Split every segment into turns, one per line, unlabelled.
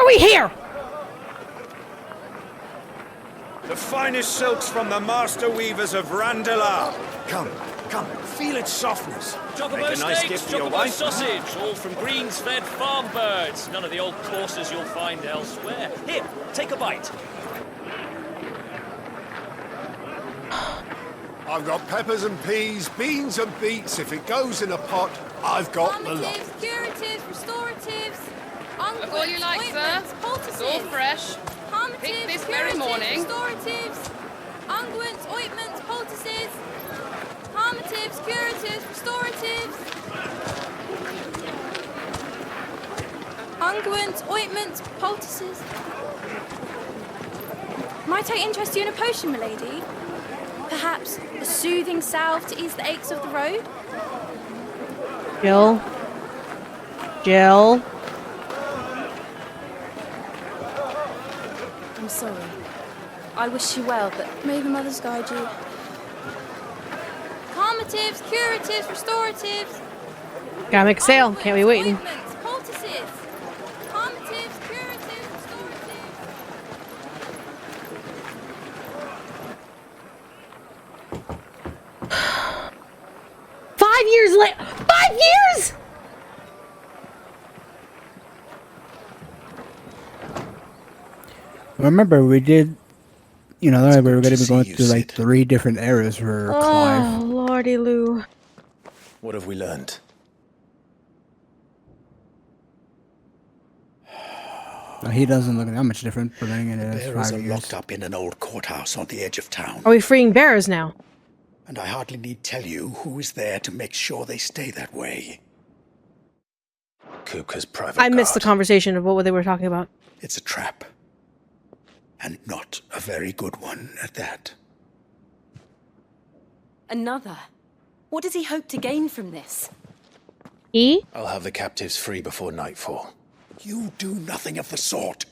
are we here?
The finest silks from the master weavers of Randalar. Come, feel its softness.
Chocobo
Make a nice
steaks,
gift for your
chocobo
wife.
sausage, all from greens-fed farm birds. None of the old courses you'll find elsewhere. Here, take a bite.
I've got peppers and peas, beans and beets. If it goes in a pot, I've got the lot.
Calmatives, curatives, restoratives, unguents,
all you like,
ointments,
sir.
poultices.
It's all fresh.
Calmatives,
Picked this very
curatives,
morning.
Restoratives, unguents, ointments, poultices. Calmatives, curatives, restoratives. Unguents, ointments, poultices. Might I interest you in a potion, milady? Perhaps a soothing salve to ease the aches of the road?
Jill. Jill.
I'm sorry. I wish you well, but may the mothers guide you. Calmatives, curatives, restoratives.
Gotta make a sale. Can't be waiting.
Ointments, poultices. Calmatives, curatives, restoratives.
5 years later. 5 years!
Remember, we did, we were going to be going
you,
through like
Sid.
3 different eras for
Oh,
Clive.
lordy Lou.
What have we learned?
He doesn't look that much different, but then again, it is
Bearers
5
are
years.
locked up in an old courthouse on the edge of town.
Are we freeing bearers now?
And I hardly need tell you who is there to make sure they stay that way. Kupka's private
I missed the
guard.
conversation of what they were talking about.
It's a trap. And not a very good one at that.
Another? What does he hope to gain from this?
I'll have the captives free before nightfall. You do nothing of the sort.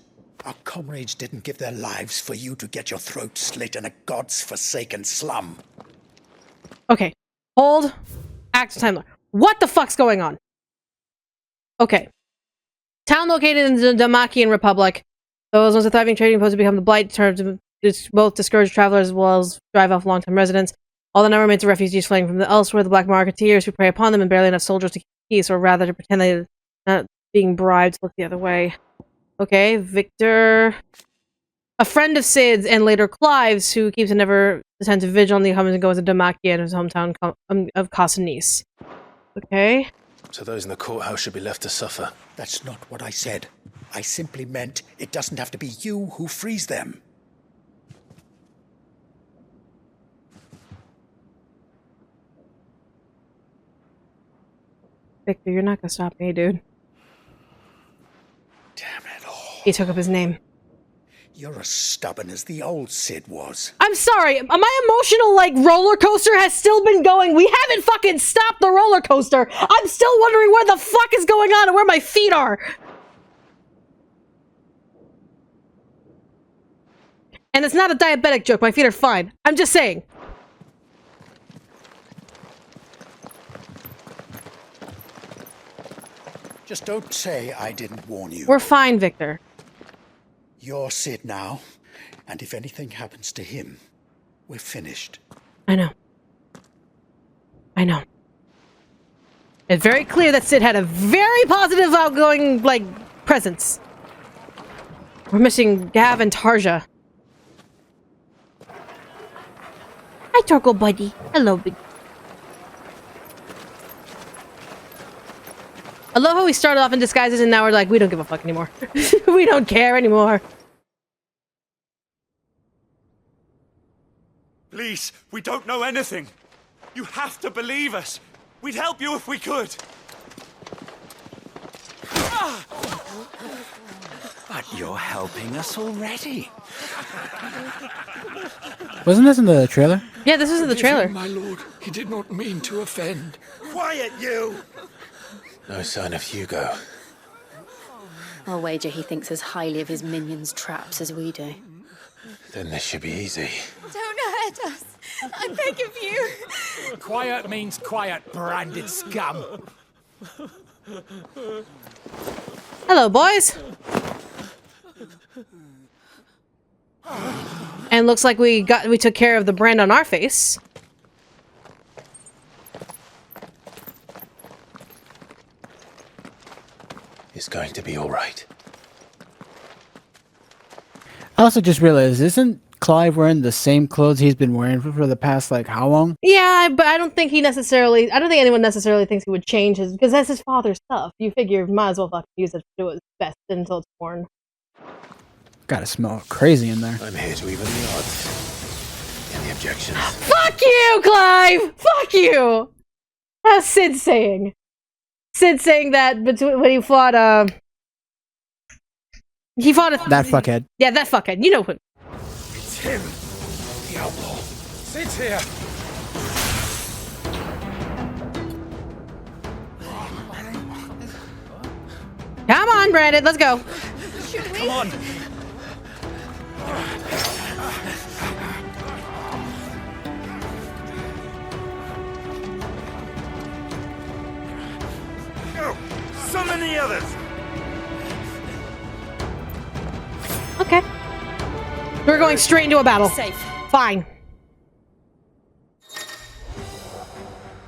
Our comrades didn't give their lives for you to get your throat slit in a god's forsaken slum.
Okay. Hold. Active timeline. What the fuck's going on? Okay. Town located in the Damakian Republic. Those once a thriving trading post to become the blight terms to both discourage travelers as well as drive off long-term residents. All the number remains of refugees fleeing from the elsewhere, the black marketeers who prey upon them, and barely enough soldiers to keep peace, or rather to pretend they're not being bribed to look the other way. Okay, Victor. A friend of Sid's and later Clive's, who keeps a never attentive vigil on the comings and goings of Damakia and his hometown of Casanis. Okay.
So those in the courthouse should be left to suffer. That's not what I said. I simply meant it doesn't have to be you who frees them.
Victor, you're not gonna stop me, dude.
Damn it all.
He took up his name.
You're as stubborn as the old Sid was.
I'm sorry, my emotional, roller coaster has still been going. We haven't fucking stopped the roller coaster. I'm still wondering where the fuck is going on and where my feet are. And it's not a diabetic joke. My feet are fine. I'm just saying.
Just don't say I didn't warn you.
We're fine, Victor.
You're Sid now, and if anything happens to him, we're finished.
I know. I know. It's very clear that Sid had a very positive, outgoing, presence. We're missing Gav and Tarja. Hi, Torkoal buddy. Hello, big. I love how we started off in disguises and now we're like, we don't give a fuck anymore. We don't care anymore.
Please, we don't know anything. You have to believe us. We'd help you if we could.
But you're helping us already.
Wasn't this in the trailer?
Yeah, this is in the trailer.
My lord, he did not mean to offend.
Quiet, you!
No sign of Hugo.
I'll wager he thinks as highly of his minions' traps as we do.
Then this should be easy.
Don't hurt us. I beg of you.
Quiet means quiet, branded scum.
Hello, boys. And looks like we took care of the brand on our face.
It's going to be all right.
I also just realized, isn't Clive wearing the same clothes he's been wearing for the past, like, how long?
Yeah, but I don't think anyone necessarily thinks he would change his, because that's his father's stuff. You figure, might as well fucking use it to do its best until it's worn.
Gotta smell crazy in there.
I'm here to even the odds. And the objections.
Fuck you, Clive! Fuck you! That's Sid saying. Sid saying that when he fought,
That fuckhead.
Yeah, that fuckhead. You know who.
It's him, the outlaw. Sid's here.
Come on, Brandon, let's go.
Come on.
Go! Summon the others!
Okay. We're going straight into a battle.
Safe.
Fine.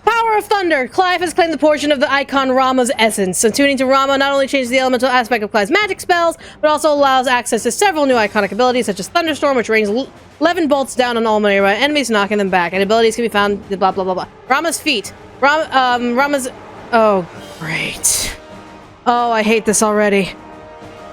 Power of Thunder! Clive has claimed the portion of the icon Rama's essence. Attuning to Rama not only changes the elemental aspect of Clive's magic spells, but also allows access to several new iconic abilities, such as Thunderstorm, which rains 11 bolts down on all nearby enemies, knocking them back. And abilities can be found, blah, blah, blah, blah. Rama's feet. Rama's... Oh, great. Oh, I hate this already.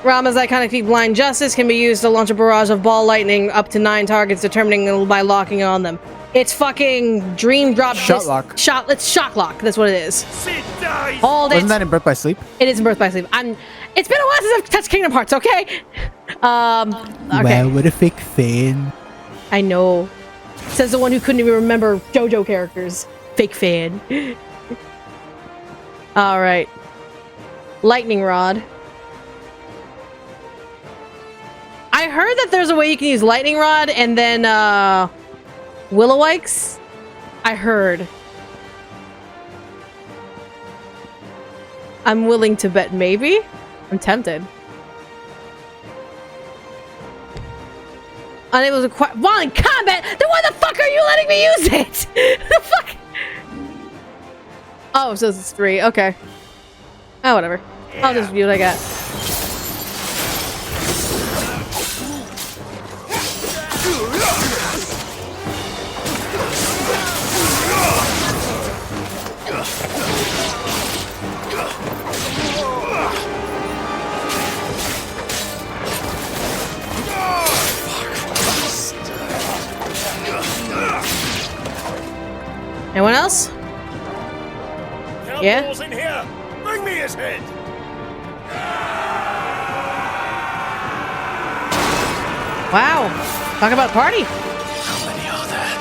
Rama's iconic feat Blind Justice can be used to launch a barrage of ball lightning up to 9 targets, determining by locking on them. It's fucking Dream Drop.
Shot lock.
It's Shock Lock. That's what it is.
Sid dies!
Hold it.
Wasn't that in Birth by Sleep?
It is in Birth by Sleep. It's been a while since I've touched Kingdom Hearts, okay? Okay.
Well, what a fake fan.
I know. Says the one who couldn't even remember JoJo characters. Fake fan. Alright. Lightning Rod. I heard that there's a way you can use Lightning Rod and then, Will-O-Wisps? I heard. I'm willing to bet maybe? I'm tempted. Unable to acquire while in combat? Then why the fuck are you letting me use it? The fuck? Oh, so it's 3. Okay. Oh, whatever. I'll just view what I got. Anyone else? Yeah?
Outlaws in here! Bring me his head!
Wow. Talk about party.
How many are there?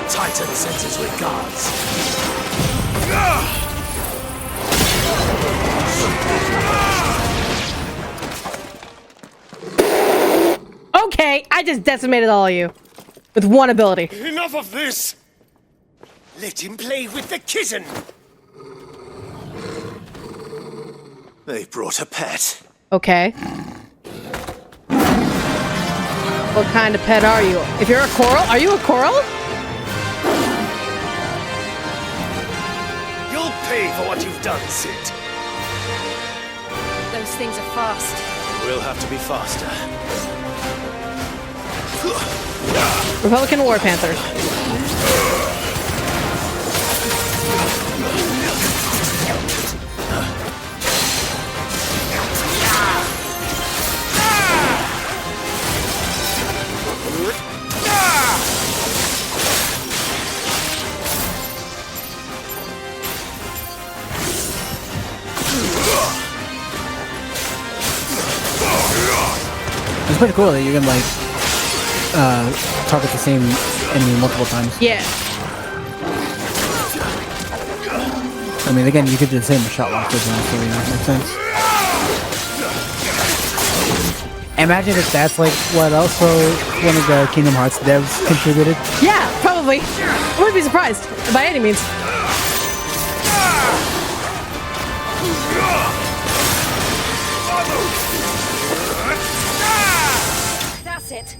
Titan sends his regards.
Okay, I just decimated all of you. With one ability.
Enough of this! Let him play with the kitten! They brought a pet.
Okay. What kind of pet are you? If you're a coral, are you a coral?
You'll pay for what you've done, Sid.
Those things are fast.
We'll have to be faster.
Republican War Panther.
It's pretty cool that you can, like, target the same enemy multiple times.
Yeah.
I mean, again, you could do the same with shot lock as well, so yeah, makes sense. Imagine if that's, like, what also one of the Kingdom Hearts devs contributed.
Yeah, probably. I wouldn't be surprised, by any means.
That's it.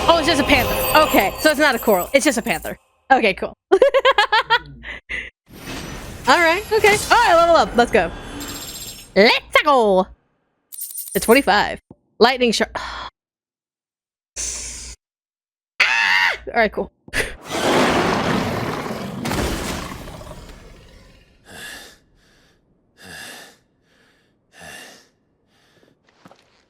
Oh, it's just a panther. Okay, so it's not a coral. It's just a panther. Okay, cool. Alright, okay. Alright, level up. Let's go. Let's go! It's 45. Lightning shark. Ah! Alright, cool.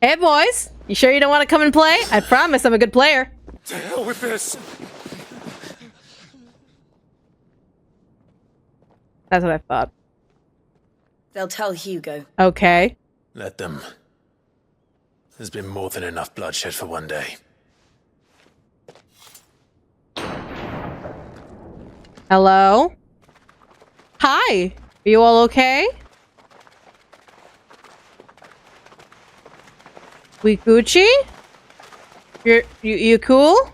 Hey, boys. You sure you don't want to come and play? I promise I'm a good player.
To hell with this!
That's what I thought.
They'll tell Hugo.
Okay.
Let them. There's been more than enough bloodshed for one day.
Hello? Hi. Are you all okay? We Gucci? You cool?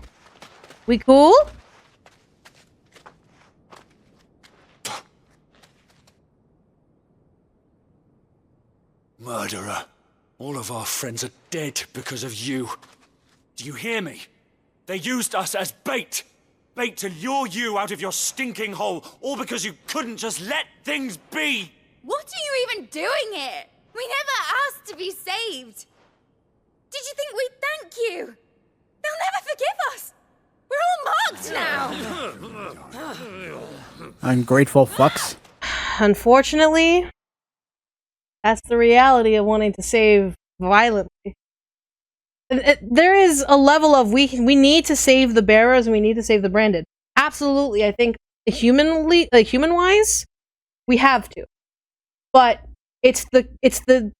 We cool?
Murderer. All of our friends are dead because of you. Do you hear me? They used us as bait. Bait to lure you out of your stinking hole, all because you couldn't just let things be.
What are you even doing here? We never asked to be saved. Did you think we'd thank you? They'll never forgive us. We're all marked now.
Ungrateful fucks.
Unfortunately, that's the reality of wanting to save violently. There is a level of we need to save the bearers and we need to save the branded. Absolutely, I think human-wise, we have to. But it's the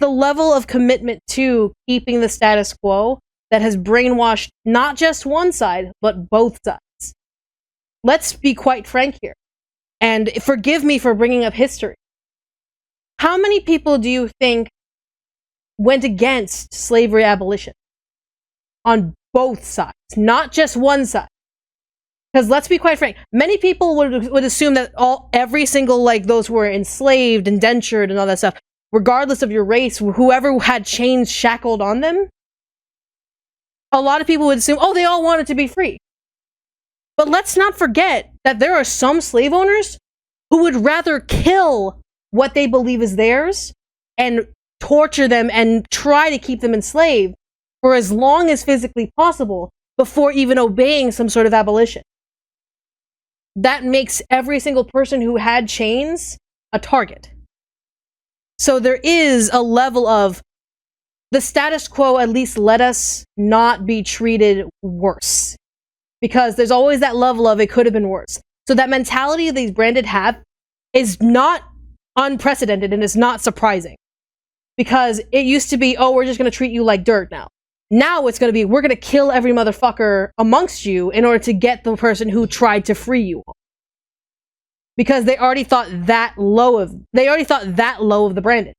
level of commitment to keeping the status quo that has brainwashed not just one side, but both sides. Let's be quite frank here. And forgive me for bringing up history. How many people do you think went against slavery abolition? On both sides, not just one side. Because let's be quite frank, many people would assume that every single, like, those who were enslaved, indentured, and all that stuff, regardless of your race, whoever had chains shackled on them, a lot of people would assume, oh, they all wanted to be free. But let's not forget that there are some slave owners who would rather kill what they believe is theirs and torture them and try to keep them enslaved for as long as physically possible before even obeying some sort of abolition. That makes every single person who had chains a target. So there is a level of the status quo, at least let us not be treated worse. Because there's always that level of it could have been worse. So that mentality these branded have is not unprecedented and is not surprising. Because it used to be, oh, we're just going to treat you like dirt now. Now it's going to be, we're going to kill every motherfucker amongst you in order to get the person who tried to free you. Because they already thought that low of the branded.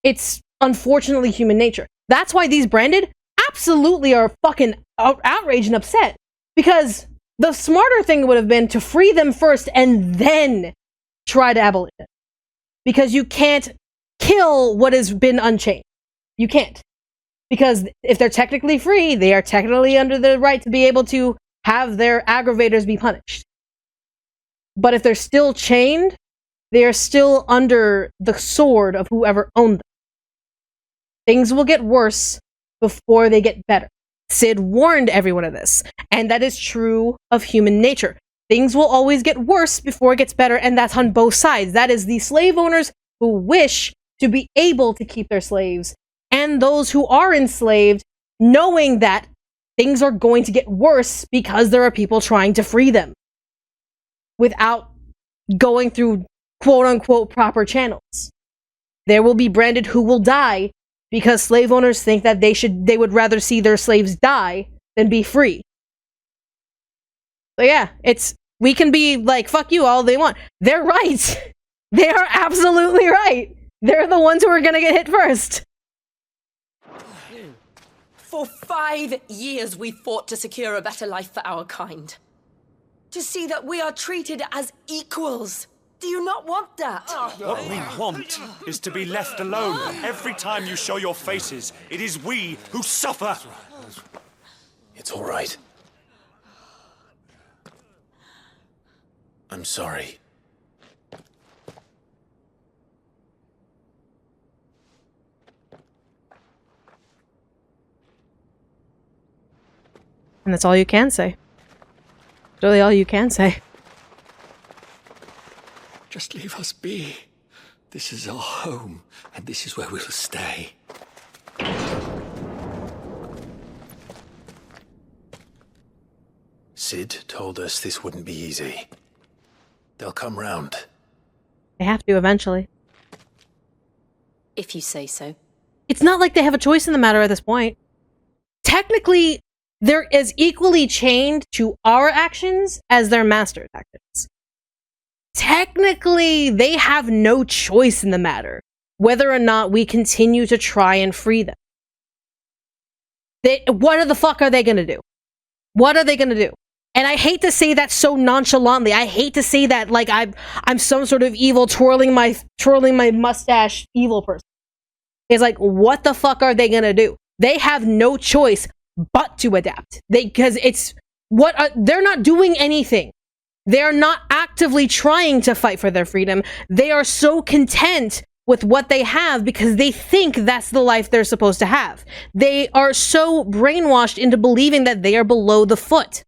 It's unfortunately human nature. That's why these branded absolutely are fucking outraged and upset. Because the smarter thing would have been to free them first and then try to abolish it. Because you can't kill what has been unchained. You can't. Because if they're technically free, they are technically under the right to be able to have their aggravators be punished. But if they're still chained, they are still under the sword of whoever owned them. Things will get worse before they get better. Sid warned everyone of this, and that is true of human nature. Things will always get worse before it gets better, and that's on both sides. That is the slave owners who wish to be able to keep their slaves, and those who are enslaved, knowing that things are going to get worse because there are people trying to free them without going through quote-unquote proper channels. There will be branded who will die because slave owners think that they would rather see their slaves die than be free. So yeah, we can be like, fuck you all they want. They're right. They are absolutely right. They're the ones who are gonna get hit first.
For 5 years we fought to secure a better life for our kind. To see that we are treated as equals.
Do you not want that?
What we want is to be left alone. Every time you show your faces, it is we who suffer.
It's all right. I'm sorry.
And that's all you can say. Really all you can say.
Just leave us be. This is our home, and this is where we'll stay. Sid told us this wouldn't be easy. They'll come round.
They have to eventually.
If you say so.
It's not like they have a choice in the matter at this point. Technically, they're as equally chained to our actions as their master's actions. Technically, they have no choice in the matter, whether or not we continue to try and free them. What the fuck are they gonna do? What are they gonna do? And I hate to say that so nonchalantly. I hate to say that like I'm some sort of evil twirling my mustache evil person. It's like, what the fuck are they gonna do? They have no choice but to adapt. Because it's they're not doing anything. They're not actively trying to fight for their freedom. They are so content with what they have because they think that's the life they're supposed to have. They are so brainwashed into believing that they are below the foot.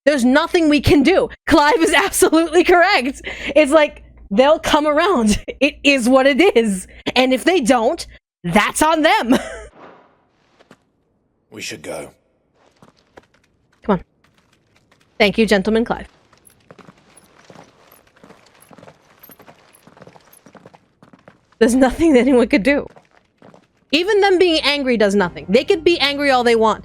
There's nothing we can do. Clive is absolutely correct. It's like, they'll come around. It is what it is. And if they don't, that's on them.
We should go.
Come on. Thank you, Gentleman Clive. There's nothing that anyone could do. Even them being angry does nothing. They could be angry all they want.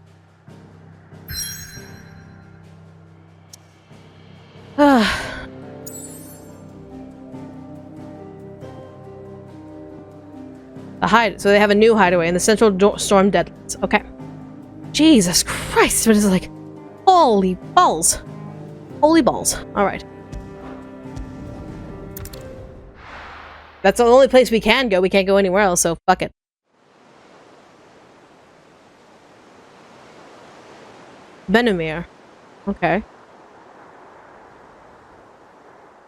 So they have a new hideaway in the Central Storm Deadlands. Okay. Jesus Christ, what is it like? Holy balls. Holy balls. Alright. That's the only place we can go. We can't go anywhere else, so fuck it. Benumir. Okay.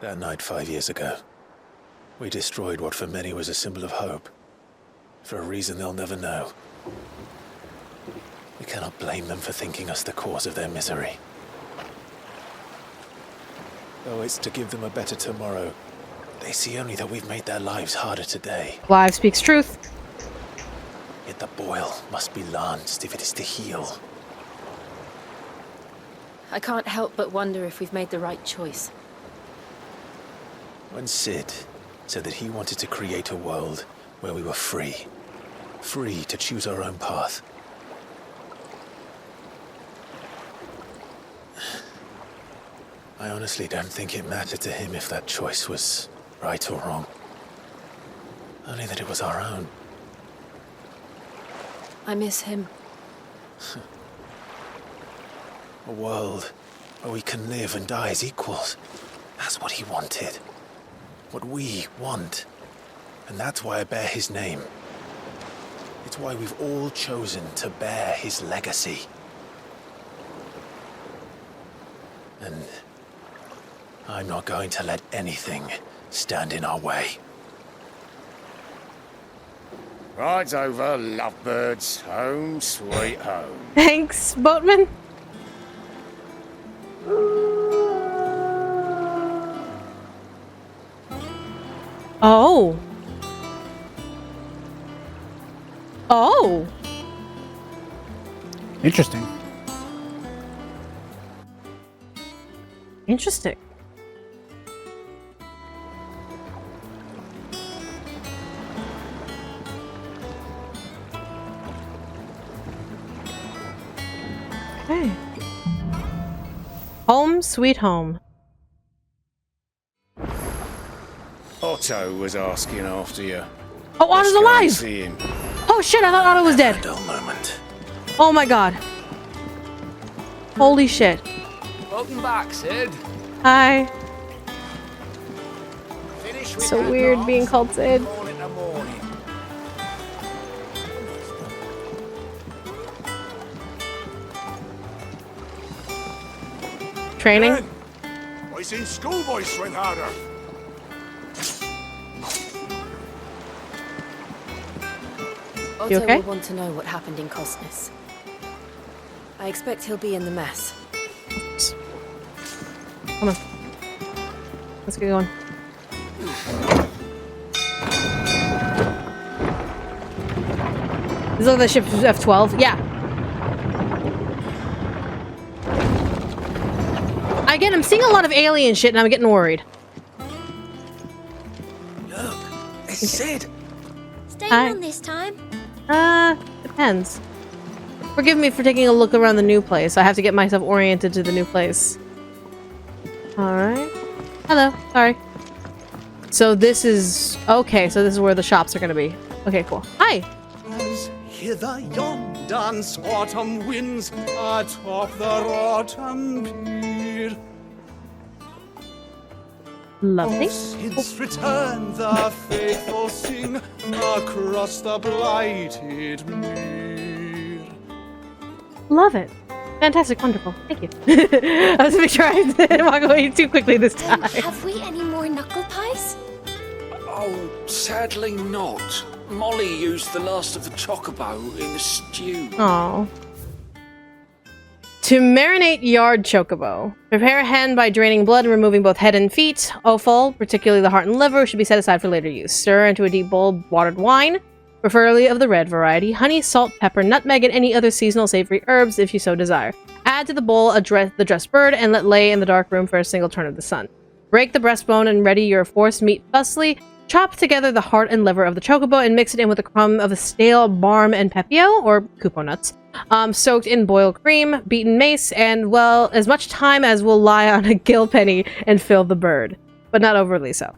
That night 5 years ago, we destroyed what for many was a symbol of hope. For a reason they'll never know. We cannot blame them for thinking us the cause of their misery. Though it's to give them a better tomorrow, they see only that we've made their lives harder today.
Clive speaks truth.
Yet the boil must be lanced if it is to heal.
I can't help but wonder if we've made the right choice.
When Sid said that he wanted to create a world where we were free. Free to choose our own path. I honestly don't think it mattered to him if that choice was right or wrong. Only that it was our own.
I miss him.
A world where we can live and die as equals. That's what he wanted. What we want. And that's why I bear his name. It's why we've all chosen to bear his legacy. And I'm not going to let anything stand in our way.
Rides over, lovebirds. Home, sweet home.
Thanks, boatman. Oh. Oh.
Interesting.
Interesting. Okay. Home, sweet home.
Otto was asking after you.
Oh, Otto's
Let's go and
alive!
see him.
Oh shit, I thought Otto was dead.
A dull moment.
Oh my god. Holy shit.
Welcome back, Sid.
Hi. So weird being called Sid. Training?
Ben, I seen schoolboys swing harder.
Otto
okay?
will want to know what happened in Cosness. I expect he'll be in the mess.
Come on. Let's get going. Is that the ship F-12? Yeah. Again, I'm seeing a lot of alien shit and I'm getting worried.
Look, it's Sid.
Staying
Hi.
on this time?
Depends. Forgive me for taking a look around the new place. I have to get myself oriented to the new place. Alright. Hello. Sorry. So this is... Okay, so this is where the shops are gonna be. Okay, cool. Hi!
As hither yon dance autumn winds atop the rotten pier.
Lovely.
Since return the faithful sing across the blighted mere.
Love it. Fantastic. Wonderful. Thank you. I was making sure I didn't walk away too quickly this time.
Have we any more knuckle pies?
Oh, sadly not. Molly used the last of the chocobo in the stew.
Aww. To marinate yard chocobo. Prepare a hen by draining blood and removing both head and feet. Offal, particularly the heart and liver, should be set aside for later use. Stir into a deep bowl watered wine, preferably of the red variety. Honey, salt, pepper, nutmeg, and any other seasonal savory herbs if you so desire. Add to the bowl the dressed bird and let lay in the dark room for a single turn of the sun. Break the breastbone and ready your forced meat thusly. Chop together the heart and liver of the chocobo and mix it in with a crumb of a stale barm and pepio, or kupo nuts, soaked in boiled cream, beaten mace, and, well, as much time as will lie on a gill penny and fill the bird, but not overly so.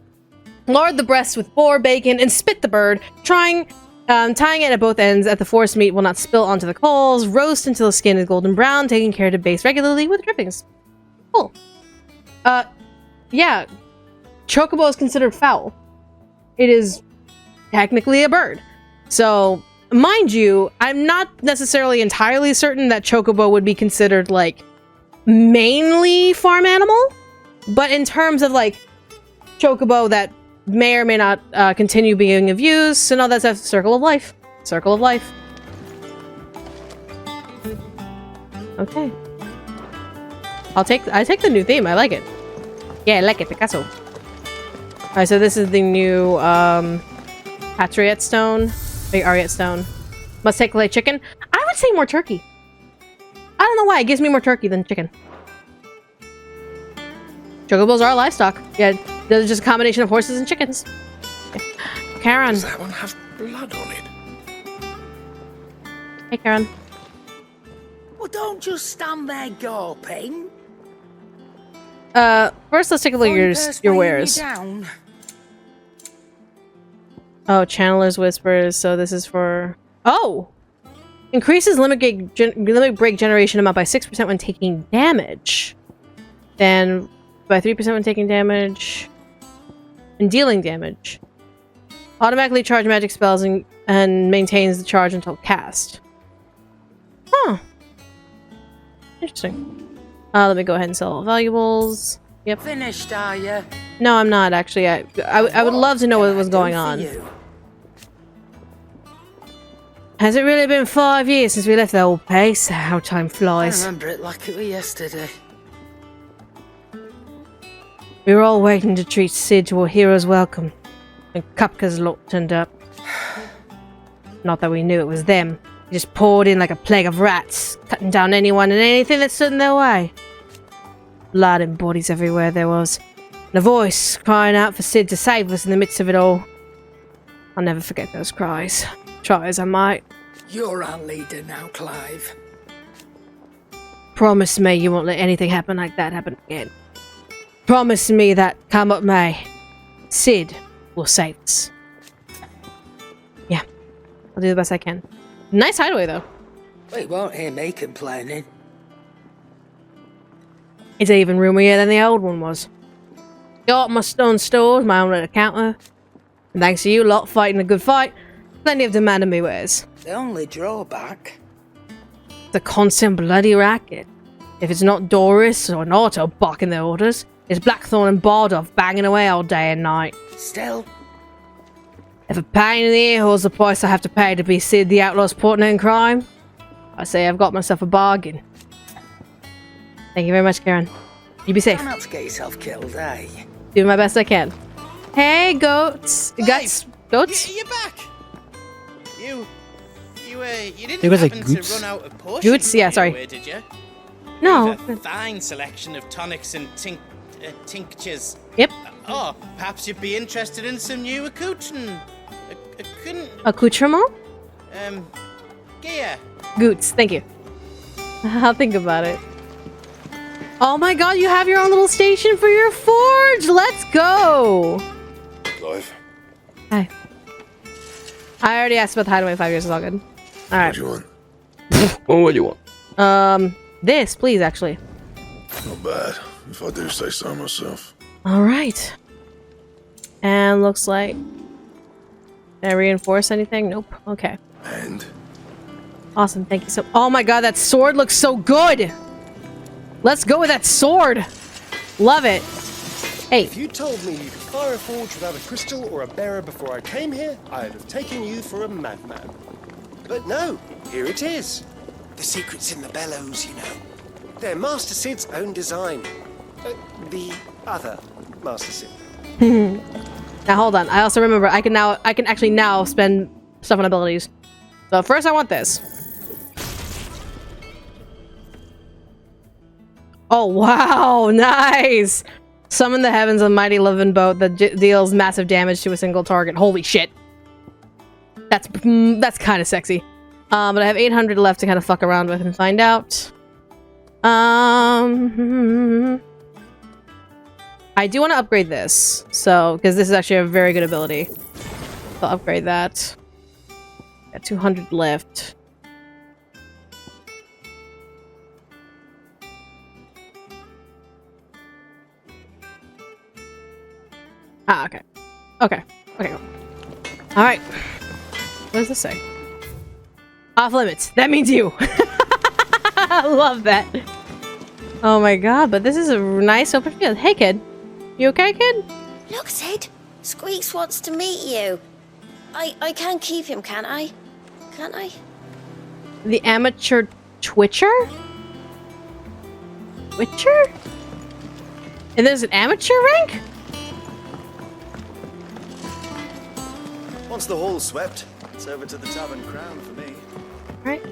Lard the breast with boar bacon and spit the bird, tying it at both ends at the forced meat will not spill onto the coals. Roast until the skin is golden brown, taking care to baste regularly with drippings. Cool. Yeah. Chocobo is considered foul. It is technically a bird. So, mind you, I'm not necessarily entirely certain that chocobo would be considered, like, mainly farm animal. But in terms of, like, chocobo that may or may not continue being of use, and all that's a circle of life. Circle of life. Okay. I take the new theme. I like it. Yeah, I like it. Picasso. Alright, so this is the new Patriot Stone. Big Ariat Stone. Must take like chicken. I would say more turkey. I don't know why. It gives me more turkey than chicken. Chocobos are livestock. Yeah, they're just a combination of horses and chickens. Okay. Karen.
Does that one have blood on it?
Hey, Karen.
Well, don't just stand there gawping.
First let's take a look at your wares. Oh, Channeler's Whispers. So this is for... Oh! Increases limit break generation amount by 6% when taking damage. Then by 3% when taking damage. And dealing damage. Automatically charge magic spells and maintains the charge until cast. Huh. Interesting. Let me go ahead and sell all valuables. Yep.
Finished, are you?
No, I'm not, actually. I would love to know what was going on. Has it really been 5 years since we left the old place? How time flies.
I remember it like it was yesterday.
We were all waiting to treat Sid to a hero's welcome. And Kupka's lot turned up. Not that we knew it was them. They just poured in like a plague of rats, cutting down anyone and anything that stood in their way. Blood and bodies everywhere there was. And a voice crying out for Sid to save us in the midst of it all. I'll never forget those cries. Try as I might.
You're our leader now, Clive.
Promise me you won't let anything happen like that happen again. Promise me that, come what may, Sid will save us. Yeah, I'll do the best I can. Nice hideaway, though.
We won't hear me complaining.
It's even roomier than the old one was. Got my stone stores, my own little counter. And thanks to you lot fighting a good fight, plenty of demand in me wares.
The only drawback.
The constant bloody racket. If it's not Doris or Naruto barking their orders, it's Blackthorn and Bardolph banging away all day and night.
Still.
If a pain in the ear holds the price I have to pay to be Sid the Outlaw's partner in crime, I say I've got myself a bargain. Thank you very much, Karen. You be safe.
Try not to get yourself killed, eh?
Do my best I can. Hey, goats. Guts. Goats?
You're back. You didn't
There was a
happen
Goots.
to run out of potions.
Goots? Yeah, sorry.
Anyway, did you?
No.
A fine selection of tonics and tinctures.
Yep.
Oh, perhaps you'd be interested in some new
Accoutrement?
gear.
Goots. Thank you. I'll think about it. Oh my god, you have your own little station for your forge! Let's go!
Clive,
Hi. I already asked about the hideaway 5 years, it's all good. Alright.
what do you want?
Well, what do you want?
This, please, actually.
Not bad, if I do say so myself.
Alright. And looks like... Did I reinforce anything? Nope. Okay.
And?
Awesome, thank you so... Oh my god, that sword looks so good! Let's go with that sword! Love it. Hey.
If you told me you could fire a forge without a crystal or a bearer before I came here, I'd have taken you for a madman. But no, here it is. The secret's in the bellows, you know. They're Master Sid's own design. The other Master Sid.
Now hold on. I also remember I can actually now spend stuff on abilities. So first I want this. Oh wow, nice! Summon the heavens a mighty living boat that deals massive damage to a single target. Holy shit. That's kind of sexy. But I have 800 left to kind of fuck around with and find out. I do want to upgrade this. So, because this is actually a very good ability. So I'll upgrade that. Got 200 left. Ah, okay. Okay. Okay, cool. Alright. What does this say? Off limits. That means you. I love that. Oh my god, but this is a nice open field. Hey, kid. You okay, kid?
Look, Sid. Squeaks wants to meet you. I can keep him, can't I? Can't I?
The amateur twitcher? Twitcher? And there's an amateur rank?
Once the hall's swept, it's over to the Tavern Crown for me.
Right.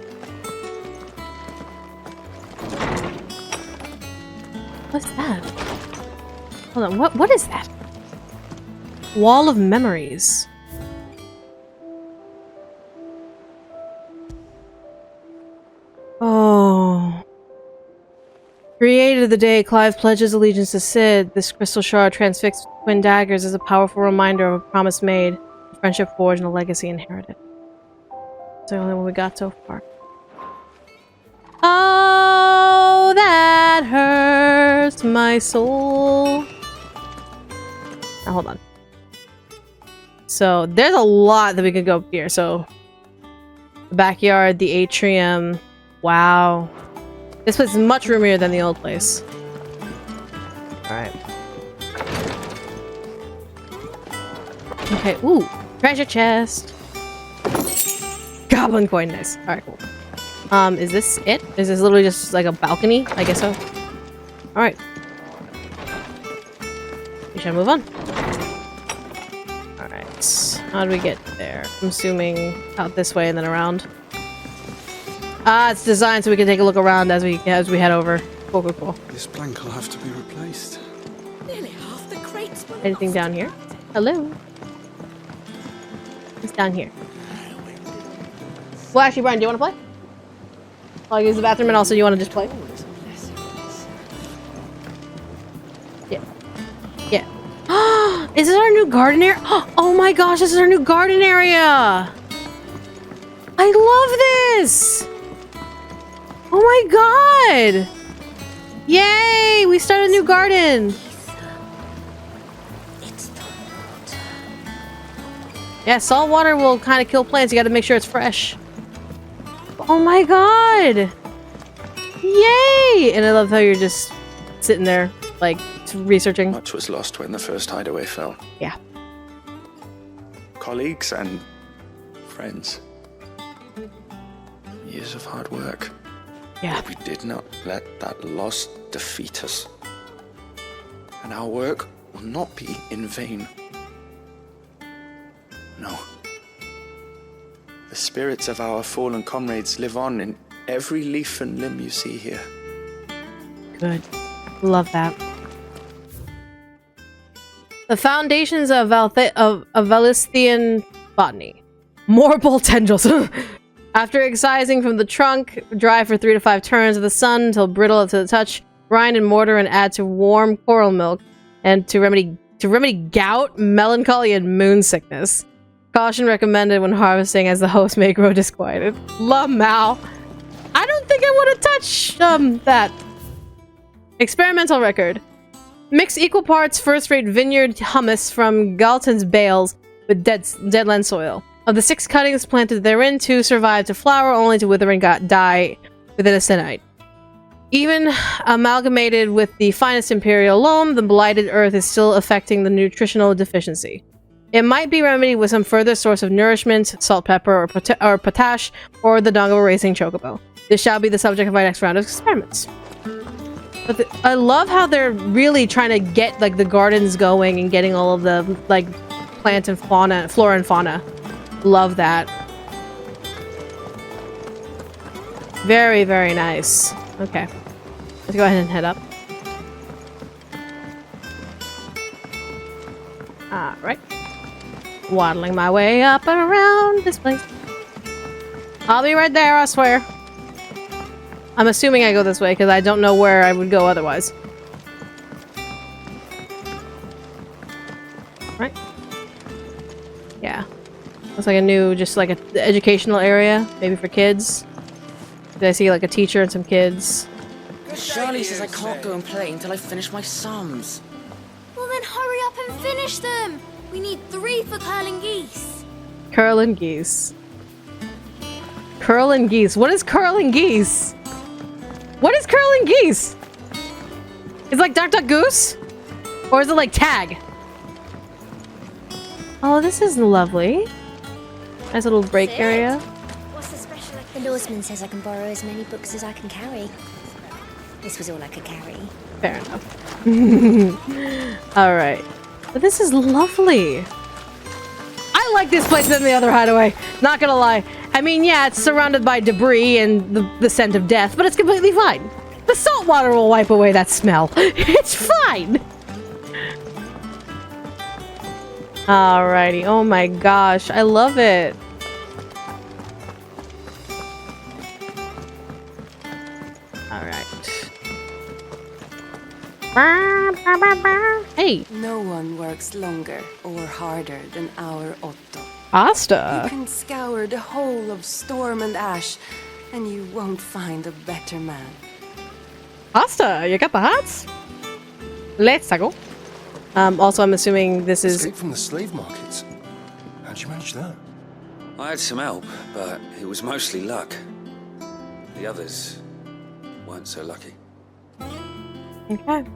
What's that? Hold on, what is that? Wall of memories. Oh. Created the day Clive pledges allegiance to Sid, this crystal shard transfixed with twin daggers is a powerful reminder of a promise made, a friendship forged, and a legacy inherited. It's the only one we got so far. Oh, that hurts my soul. Now, hold on. So, there's a lot that we could go up here. So, the backyard, the atrium. Wow. This place is much roomier than the old place. Alright. Okay, ooh. Treasure chest. Goblin coin, nice. Alright, cool. Is this it? Is this literally just like a balcony? I guess so. Alright. We should move on. Alright. How do we get there? I'm assuming out this way and then around. Ah, it's designed so we can take a look around as we head over. Cool, cool, cool.
This plank will have to be replaced.
Nearly half the crates were
Anything down here? Hello? It's down here. Well, actually, Brian, do you want to play? I'll use the bathroom and also you want to just play? Yeah. Yeah. Is this our new garden area? Oh my gosh, this is our new garden area! I love this! Oh my god! Yay! We started a new garden! Yeah, salt water will kind of kill plants. You got to make sure it's fresh. Oh my god! Yay! And I love how you're just sitting there, like, researching.
Much was lost when the first hideaway fell.
Yeah.
Colleagues and friends. Years of hard work.
Yeah.
But we did not let that loss defeat us. And our work will not be in vain. No. The spirits of our fallen comrades live on in every leaf and limb you see here.
Good. Love that. The foundations of Valisthian botany. More bolt tendrils. After excising from the trunk, dry for 3 to 5 turns of the sun until brittle to the touch. Grind in mortar and add to warm coral milk, and to remedy gout, melancholy, and moon sickness. Caution recommended when harvesting, as the host may grow disquieted. Lamau. I don't think I want to touch that. Experimental record. Mix equal parts first-rate vineyard hummus from Galton's bales with deadland soil. Of the 6 cuttings planted therein, 2 survived to flower, only to wither and die within a sennight. Even amalgamated with the finest imperial loam, the blighted earth is still affecting the nutritional deficiency. It might be remedied with some further source of nourishment, salt, pepper, or potash, or the dung of a racing chocobo. This shall be the subject of my next round of experiments. But I love how they're really trying to get like the gardens going and getting all of the like plant and fauna, flora and fauna. Love that. Very, very nice. Okay. Let's go ahead and head up. Alright. Waddling my way up and around this place. I'll be right there, I swear. I'm assuming I go this way because I don't know where I would go otherwise. Right? Yeah. Looks like a new, just like an educational area, maybe for kids. Did I see like a teacher and some kids?
Charlie says I can't go and play until I finish my sums.
Well then hurry up and finish them! We need 3 for curling geese.
Curling geese. Curling geese. What is curling geese? What is curling geese? It's like Duck Duck Goose? Or is it like tag? Oh, this is lovely. Nice little break area.
What's the special? The Lawsman says I can borrow as many books as I can carry. This was all I could carry.
Fair enough. Alright. But this is lovely. I like this place than the other hideaway. Not gonna lie. I mean, yeah, it's surrounded by debris and the scent of death, but it's completely fine. The salt water will wipe away that smell. It's fine. Alrighty. Oh my gosh. I love it. Alright. Hey.
No one works longer or harder than our Otto.
Asta.
You can scour the whole of Storm and Ash, and you won't find a better man.
Asta, you got the hots? Let's go. Also, I'm assuming this is...
Escape from the slave markets. How'd you manage that?
I had some help, but it was mostly luck. The others weren't so lucky.
Okay.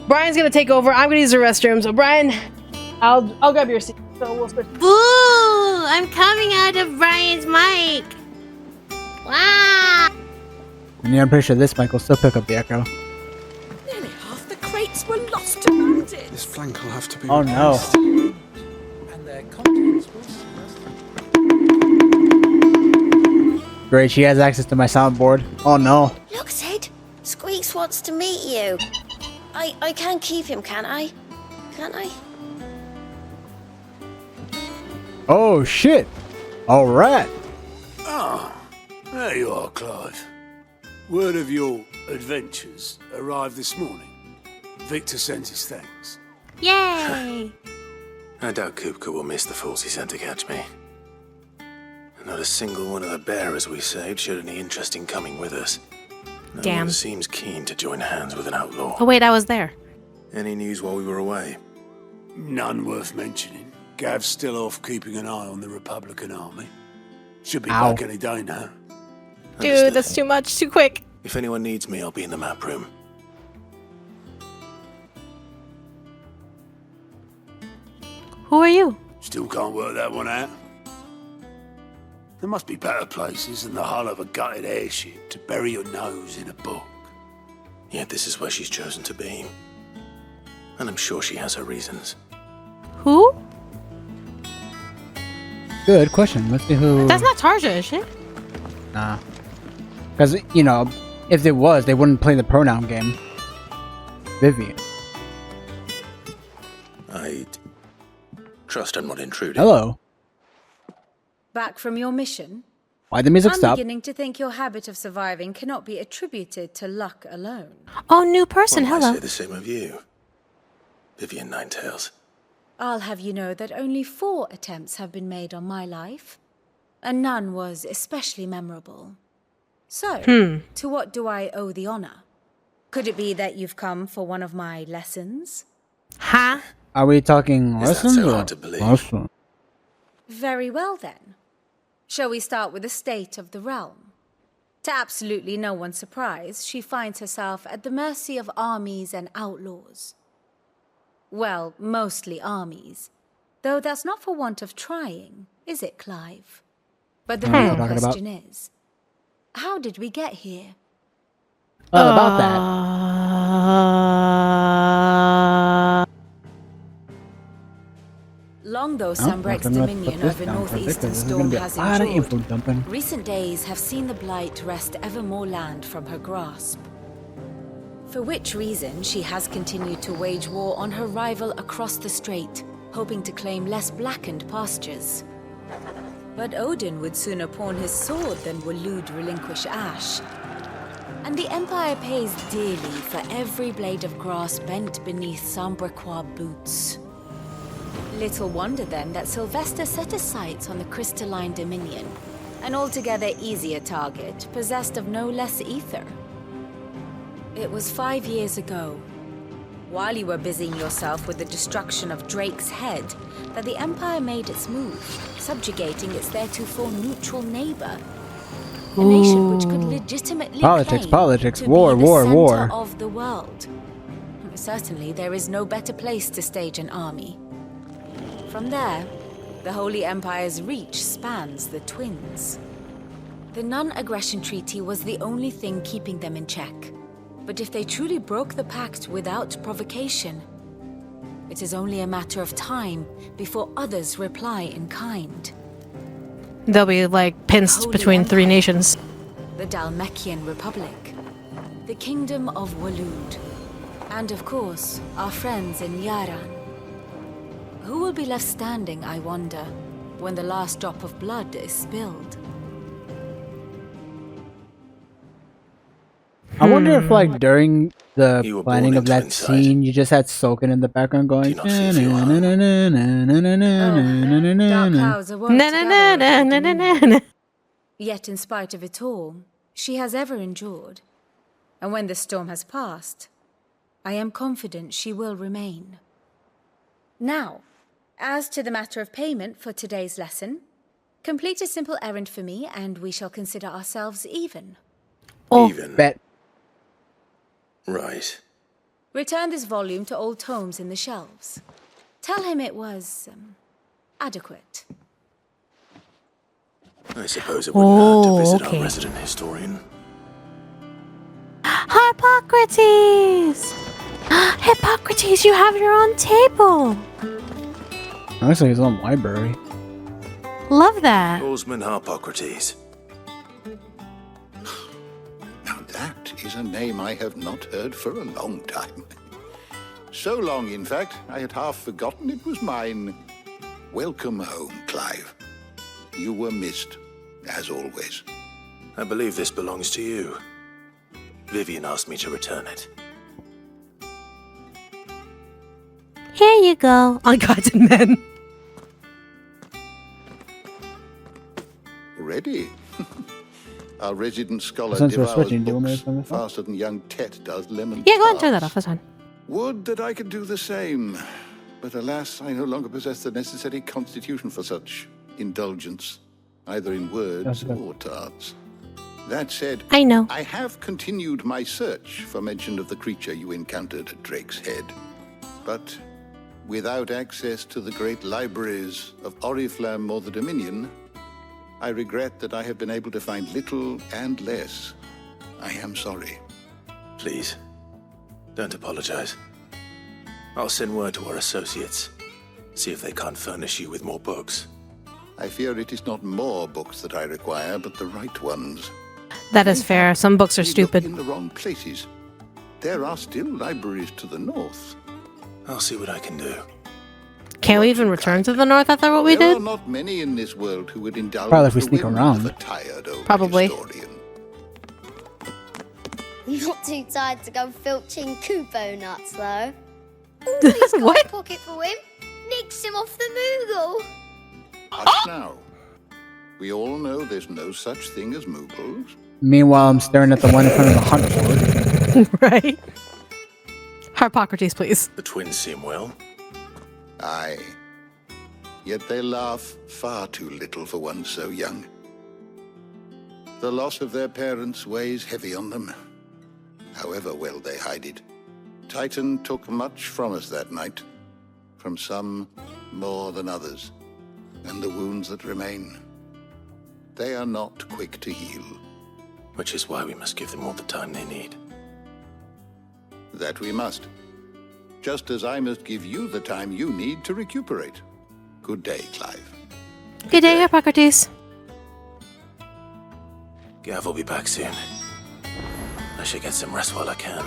Brian's gonna take over. I'm gonna use the restroom. So Brian, I'll grab your seat. So we'll switch.
Boo! I'm coming out of Brian's mic. Wow!
And yeah, I'm pretty sure this mic will still pick up the echo.
Nearly half the crates were lost to mountains.
This flank will have to be
Oh no.
And their contents will...
Great, she has access to my soundboard. Oh no.
Look, Sid. Squeaks wants to meet you. I can keep him, can't I? Can't I?
Oh shit. Alright.
Ah, there you are, Clive. Word of your adventures arrived this morning. Victor sent his thanks.
Yay!
I doubt Kupka will miss the force he sent to catch me. And not a single one of the bearers we saved showed any interest in coming with us. No
Damn.
one seems keen to join hands with an outlaw.
Oh wait, I was there.
Any news while we were away?
None worth mentioning. Gav's still off keeping an eye on the Republican army. Should be
Ow.
back any day now.
Dude, that's too much. Too quick.
If anyone needs me, I'll be in the map room.
Who are you?
Still can't work that one out. There must be better places than the hull of a gutted airship to bury your nose in a book.
Yet this is where she's chosen to be. And I'm sure she has her reasons.
Who?
Good question. Let's see who.
That's not Tarja, is it?
Nah. Because, you know, if it was, they wouldn't play the pronoun game. Vivian.
I trust I'm not intruding.
Hello.
Back from your mission?
Why'd the music
I'm
stop?
beginning to think your habit of surviving cannot be attributed to luck alone.
Oh, new person.
Well,
Hello.
I say the same of you, Vivian Ninetails.
I'll have you know that only 4 attempts have been made on my life, and none was especially memorable. So, to what do I owe the honor? Could it be that you've come for one of my lessons?
Huh?
Are we talking
Is that
lessons
so
or
hard to believe?
lesson?
Very well then. Shall we start with the state of the realm? To absolutely no one's surprise, she finds herself at the mercy of armies and outlaws. Well, mostly armies. Though that's not for want of trying, is it, Clive? But the real question is, how did we get here?
Well, about that.
Long though Sambrek's dominion over northeastern Storm has endured, recent days have seen the Blight wrest ever more land from her grasp. For which reason she has continued to wage war on her rival across the strait, hoping to claim less blackened pastures. But Odin would sooner pawn his sword than Waloed relinquish Ash. And the Empire pays dearly for every blade of grass bent beneath Sambrequois boots. Little wonder then that Sylvester set his sights on the crystalline dominion, an altogether easier target, possessed of no less ether. It was 5 years ago, while you were busying yourself with the destruction of Drake's head, that the Empire made its move, subjugating its theretofore neutral neighbor. A nation which could legitimately claim to
war,
be the
war,
center
war.
of the world. Certainly, there is no better place to stage an army. From there, the Holy Empire's reach spans the Twins. The non-aggression treaty was the only thing keeping them in check. But if they truly broke the pact without provocation, it is only a matter of time before others reply in kind.
They'll be like pinched between 3 nations.
The Dalmekian Republic, the Kingdom of Waloed, and of course, our friends in Yaran. Who will be left standing, I wonder, when the last drop of blood is spilled?
I wonder if, like, during the planning of that scene, you just had Soken in the background going.
Dark clouds are
Na-na-na-na-na-na-na.
Yet in spite of it all, she has ever endured. And when the storm has passed, I am confident she will remain. Now, as to the matter of payment for today's lesson, complete a simple errand for me and we shall consider ourselves even.
Even?
Bet.
Right.
Return this volume to old tomes in the shelves. Tell him it was adequate.
I suppose it wouldn't hurt to visit our resident historian.
Hippocrates! Hippocrates, you have your own table!
Actually, his own library.
Love that.
Orsman Harpocrates.
Now that is a name I have not heard for a long time. So long, in fact, I had half forgotten it was mine. Welcome home, Clive. You were missed, as always.
I believe this belongs to you. Vivian asked me to return it.
Here you go. On Gods and Men.
Ready? Our resident scholar
Since we're
devours
switching, do you want me to
books
turn this off?
faster than young Tet does lemon
Yeah, go ahead and turn
tarts.
that off. That's fine.
Would that I could do the same. But alas, I no longer possess the necessary constitution for such indulgence, either in words or tarts. That said,
I know.
I have continued my search for mention of the creature you encountered at Drake's Head. But without access to the great libraries of Oriflamme or the Dominion, I regret that I have been able to find little and less. I am sorry.
Please, don't apologize. I'll send word to our associates. See if they can't furnish you with more books.
I fear it is not more books that I require, but the right ones.
That is fair. Some books are stupid.
In the wrong places. There are still libraries to the north.
I'll see what I can do.
Can we even return to the north after what we
There
did?
are not many in this world who would indulge
Probably if we
the
sneak
whims
around.
of a tired old
Probably.
historian.
Not too tired to go filching Kupo nuts, though. He's got
What?
a pocket for him. Nicks him off the Moogle.
Hush now. We all know there's no such thing as Moogles.
Meanwhile, I'm staring at the one in front of the hunt board.
Right. Harpocrates, please.
The twins seem well.
Aye. Yet they laugh far too little for one so young. The loss of their parents weighs heavy on them, however well they hide it. Titan took much from us that night, from some more than others, and the wounds that remain, they are not quick to heal.
Which is why we must give them all the time they need.
That we must. Just as I must give you the time you need to recuperate. Good day, Clive.
Good day, Harpocrates.
Gav will be back soon. I should get some rest while I can.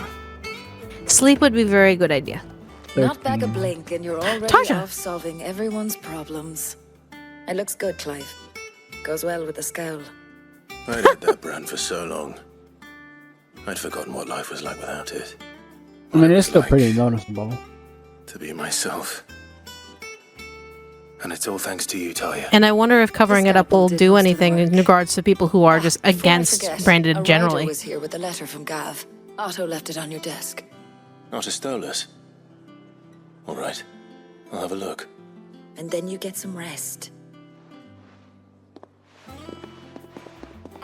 Sleep would be a very good idea.
Not back a blink and you're already
Tasha.
off solving everyone's problems. It looks good, Clive. Goes well with the scowl.
I'd had that brand for so long. I'd forgotten what life was like without it.
I mean, it's still pretty noticeable.
To be myself. And it's all thanks to you, Talia.
And I wonder if covering it up will do anything in regards to people who are just against branded
a
generally.
writer was here with a letter from Gav. Otto left it on your desk.
Not a Stolas. All right. I'll have a look.
And then you get some rest.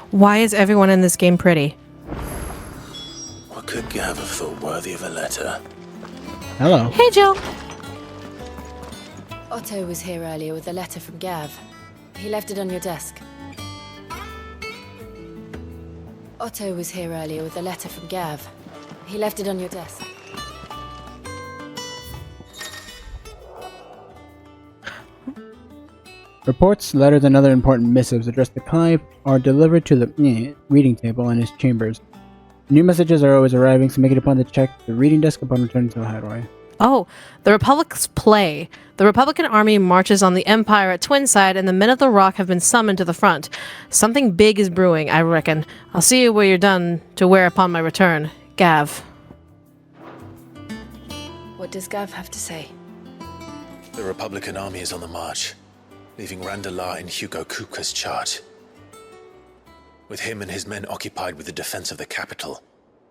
Why is everyone in this game pretty?
What could Gav have thought worthy of a letter?
Hello.
Hey, Jill.
Otto was here earlier with a letter from Gav. He left it on your desk. Otto was here earlier with a letter from Gav. He left it on your desk.
Reports, letters, and other important missives addressed to Clive are delivered to the reading table in his chambers. New messages are always arriving, so make it a point to check the reading desk upon returning to the hideaway.
Oh, the Republic's play. The Republican army marches on the Empire at Twinside, and the men of the Rock have been summoned to the front. Something big is brewing, I reckon. I'll see you where you're done to wear upon my return. Gav.
What does Gav have to say?
The Republican army is on the march, leaving Randalar in Hugo Kupka's charge. With him and his men occupied with the defense of the capital,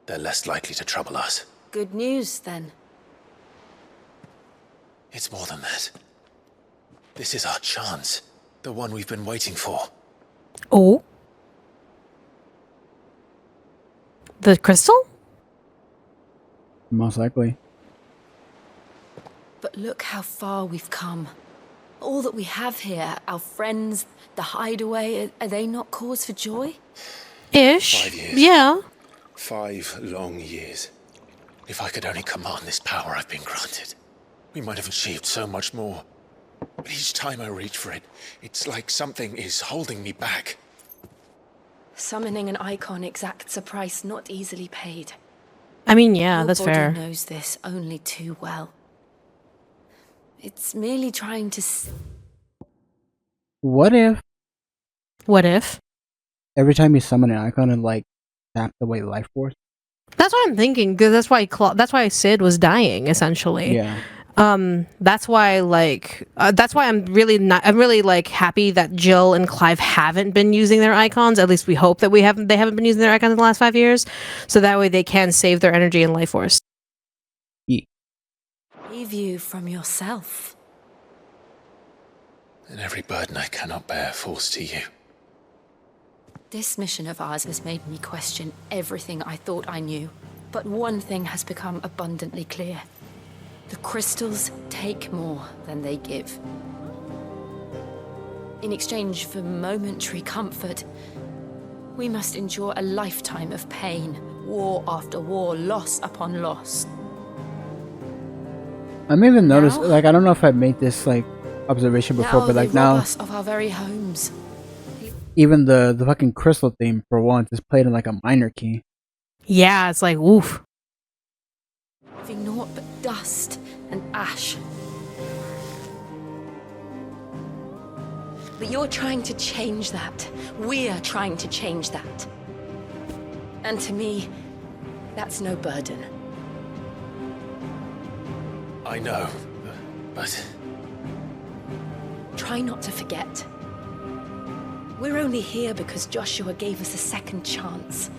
they're less likely to trouble us.
Good news, then.
It's more than that. This is our chance. The one we've been waiting for.
Oh? The crystal?
Most likely.
But look how far we've come. All that we have here, our friends, the hideaway, are they not cause for joy?
Ish.
5 years.
Yeah.
5 long years. If I could only command this power I've been granted, we might have achieved so much more. But each time I reach for it, it's like something is holding me back.
Summoning an icon exacts a price not easily paid.
I mean, yeah,
Your
that's
body
fair.
knows this only too well. It's merely trying to...
What if
What if?
every time you summon an icon and like tap away life force?
That's what I'm thinking, because that's why Sid was dying, essentially.
Yeah.
That's why I'm really like happy that Jill and Clive haven't been using their icons. At least we hope that they haven't been using their icons in the last 5 years, so that way they can save their energy and life force.
He save you from yourself.
And every burden I cannot bear falls to you.
This mission of ours has made me question everything I thought I knew. But one thing has become abundantly clear. The crystals take more than they give. In exchange for momentary comfort, we must endure a lifetime of pain, war after war, loss upon loss.
I'm even noticed, like, I don't know if I've made this, like, observation before, but, like, now...
us of our very homes.
Even the fucking crystal theme, for once, is played in, like, a minor key.
Yeah, it's like, woof.
Leaving naught but dust and ash. But you're trying to change that. We're trying to change that. And to me, that's no burden.
I know, but...
Try not to forget. We're only here because Joshua gave us a second chance.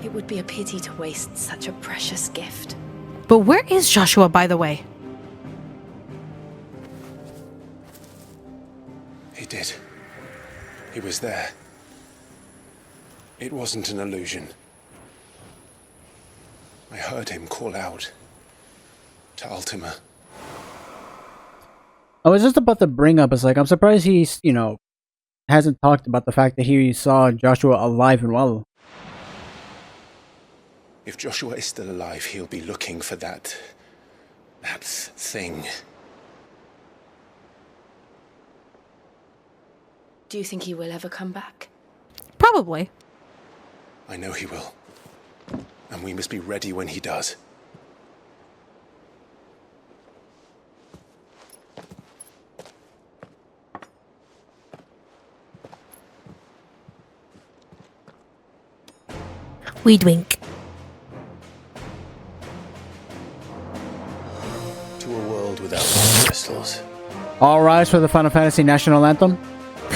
It would be a pity to waste such a precious gift.
But where is Joshua, by the way?
He did. He was there. It wasn't an illusion. I heard him call out to Ultima.
I was just about to bring up, it's like, I'm surprised he's, you know, hasn't talked about the fact that he saw Joshua alive and well.
If Joshua is still alive, he'll be looking for that thing.
Do you think he will ever come back?
Probably.
I know he will. And we must be ready when he does.
We drink.
To a world without crystals.
All rise for the Final Fantasy National Anthem.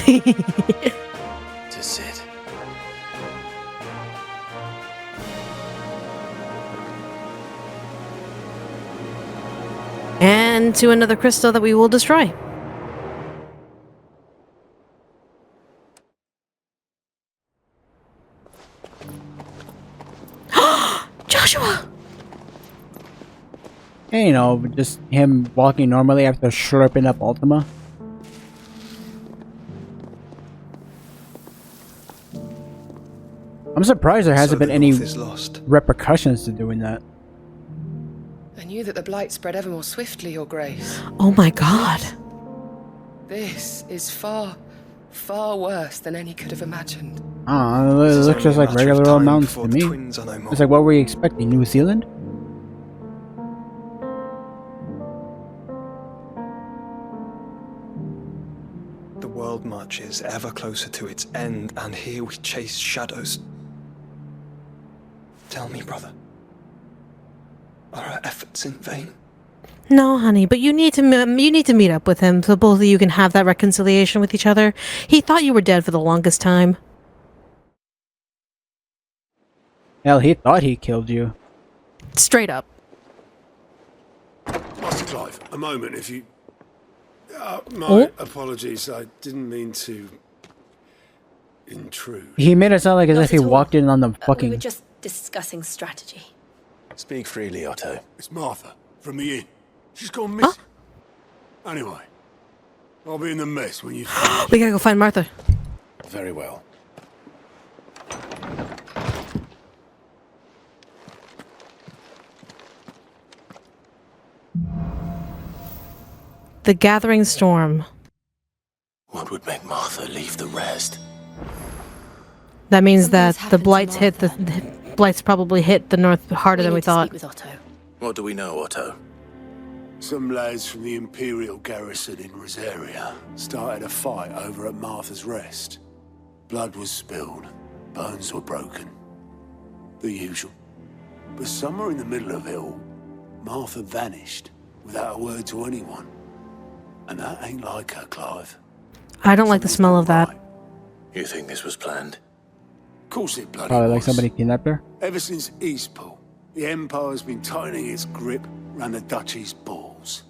To sit.
And to another crystal that we will destroy. Joshua!
And, you know, just him walking normally after slurping up Ultima. I'm surprised there hasn't been any repercussions to doing that.
I knew that the blight spread ever more swiftly, Your Grace.
Oh my god.
This is far, far worse than any could have imagined.
It looks just like regular old mountains to me. It's like, what were you expecting? New Zealand?
The world marches ever closer to its end, and here we chase shadows. Tell me, brother, are our efforts in vain?
No, honey, but you need to meet up with him so both of you can have that reconciliation with each other. He thought you were dead for the longest time.
Hell, he thought he killed you.
Straight up.
Master Clive, a moment, if you... my apologies, I didn't mean to intrude.
He made it sound like as if he walked in on the fucking...
We were just discussing strategy.
Speak freely, Otto.
It's Martha, from the inn. She's gone missing. Anyway, I'll be in the mess when you finish.
We gotta go find Martha.
Very well.
The gathering storm.
What would make Martha leave the rest?
That means that the blights blights probably hit the north harder than we thought.
What do we know, Otto?
Some lads from the Imperial garrison in Rosaria started a fight over at Martha's Rest. Blood was spilled, bones were broken. The usual. But somewhere in the middle of it all, Martha vanished without a word to anyone. And that ain't like her, Clive.
I don't like the smell of that.
You think this was planned?
Of course it bloody
Probably like
was.
somebody kidnapped her.
Ever since Eastpool, the Empire's been tightening its grip ran the duchy's balls.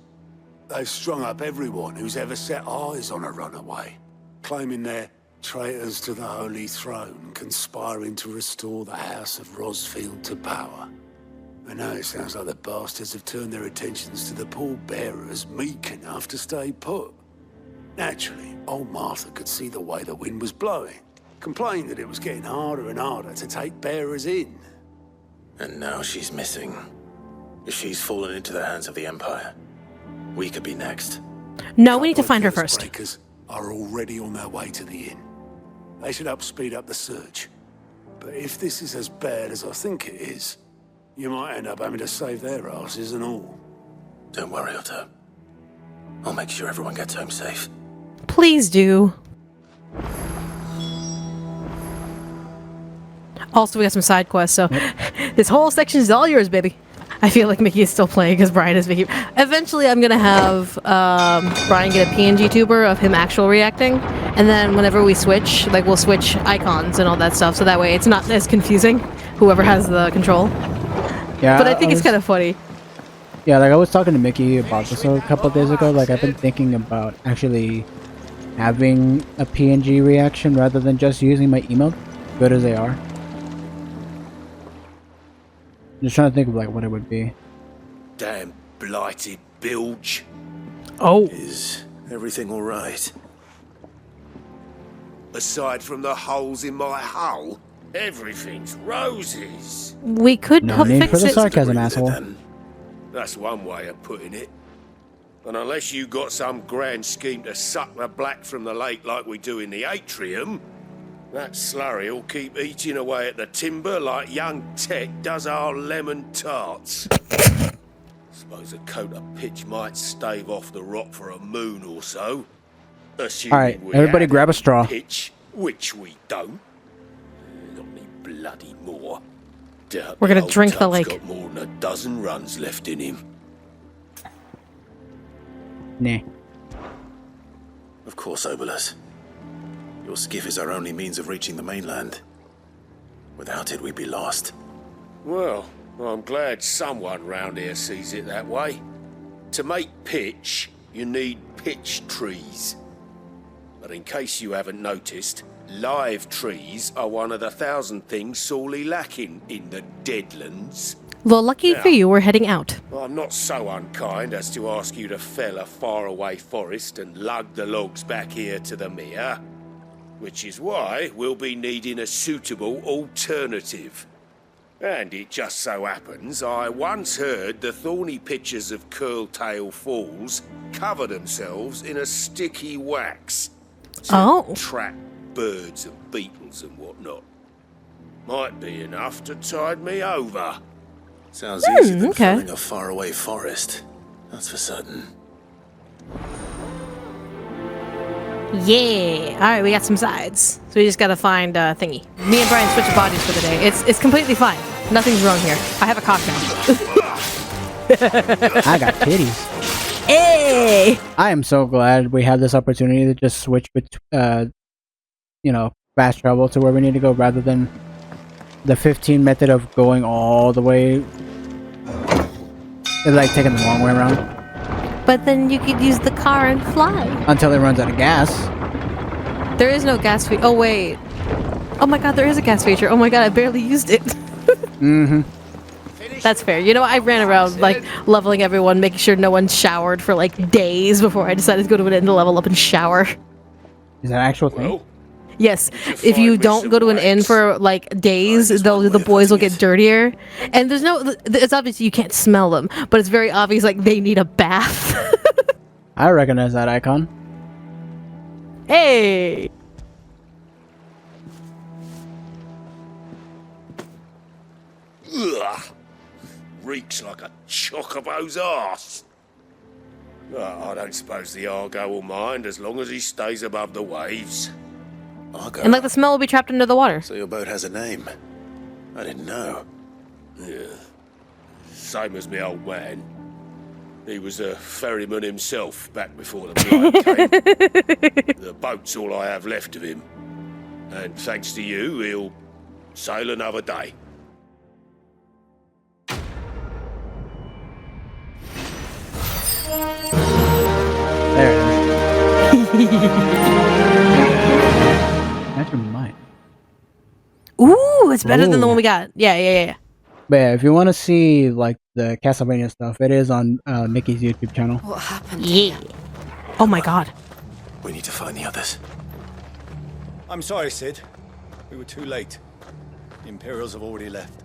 They've strung up everyone who's ever set eyes on a runaway, claiming they're traitors to the Holy Throne, conspiring to restore the House of Rosfield to power. And now it sounds like the bastards have turned their attentions to the pallbearers meek enough to stay put. Naturally, old Martha could see the way the wind was blowing, complained that it was getting harder and harder to take bearers in.
And now she's missing. If she's fallen into the hands of the Empire, we could be next.
No, we need to find her first.
Breakers are already on their way to the inn. They should speed up the search. But if this is as bad as I think it is, you might end up having to save their asses and all.
Don't worry, Otto. I'll make sure everyone gets home safe.
Please do. Also, we got some side quests, so this whole section is all yours, baby. I feel like Mickey is still playing because Brian is Mickey. Eventually, I'm gonna have Brian get a PNG tuber of him actual reacting, and then whenever we switch, like we'll switch icons and all that stuff, so that way it's not as confusing. Whoever has the control.
Yeah,
but I think it's kind of funny.
Yeah, like I was talking to Mickey about this a couple of days ago. Like I've been thinking about actually having a PNG reaction rather than just using my emote, good as they are. Just trying to think of like what it would be.
Damn blighted bilge.
Oh.
Is everything all right?
Aside from the holes in my hull, everything's roses.
We could
no need
fix
for the
it.
sarcasm, asshole.
That's one way of putting it. And unless you got some grand scheme to suck the black from the lake like we do in the atrium, that slurry will keep eating away at the timber like young Tech does our lemon tarts. Suppose a coat of pitch might stave off the rot for a moon or so.
Alright, everybody grab a straw.
Pitch, which we don't. Not any bloody more. Doubt
We're gonna
old
drink the
tub's
lake.
got more than a dozen runs left in him.
Nah.
Of course, Obolus. Your skiff is our only means of reaching the mainland. Without it, we'd be lost.
Well, I'm glad someone round here sees it that way. To make pitch, you need pitch trees. But in case you haven't noticed, live trees are one of the 1,000 things sorely lacking in the Deadlands.
Well, lucky for you, we're heading out.
I'm not so unkind as to ask you to fell a faraway forest and lug the logs back here to the mere. Which is why we'll be needing a suitable alternative. And it just so happens I once heard the thorny pitchers of Curltail Falls cover themselves in a sticky wax to trap birds and beetles and whatnot. Might be enough to tide me over.
Sounds easier than felling a faraway forest. That's for certain.
Yeah. Alright, we got some sides. So we just gotta find thingy. Me and Brian switch bodies for the day. It's completely fine. Nothing's wrong here. I have a cocktail.
I got titties.
Hey!
I am so glad we have this opportunity to just switch with, you know, fast travel to where we need to go rather than the 15 method of going all the way. It's like taking the long way around.
But then you could use the car and fly.
Until it runs out of gas.
There is no gas feature. Oh, wait. Oh my god, there is a gas feature. Oh my god, I barely used it.
Mm-hmm.
That's fair. You know, I ran around, like, leveling everyone, making sure no one showered for, like, days before I decided to go to an inn to level up and shower.
Is that an actual thing?
Yes. If you don't go to an inn for, like, days, the boys will get dirtier. And there's no... It's obvious you can't smell them, but it's very obvious, like, they need a bath.
I recognize that icon.
Hey!
Ugh. Reeks like a chocobo's arse. I don't suppose the Argo will mind as long as he stays above the waves.
Argo?
And, like, the smell will be trapped under the water.
So your boat has a name. I didn't know.
Yeah. Same as me old man. He was a ferryman himself back before the blight came. The boat's all I have left of him. And thanks to you, he'll sail another day.
That's your mind.
Ooh, it's better than the one we got. Yeah.
But yeah, if you want to see like the Castlevania stuff, it is on Mickey's YouTube channel.
What happened?
Yeah. Oh my god.
We need to find the others.
I'm sorry, Sid. We were too late. The Imperials have already left.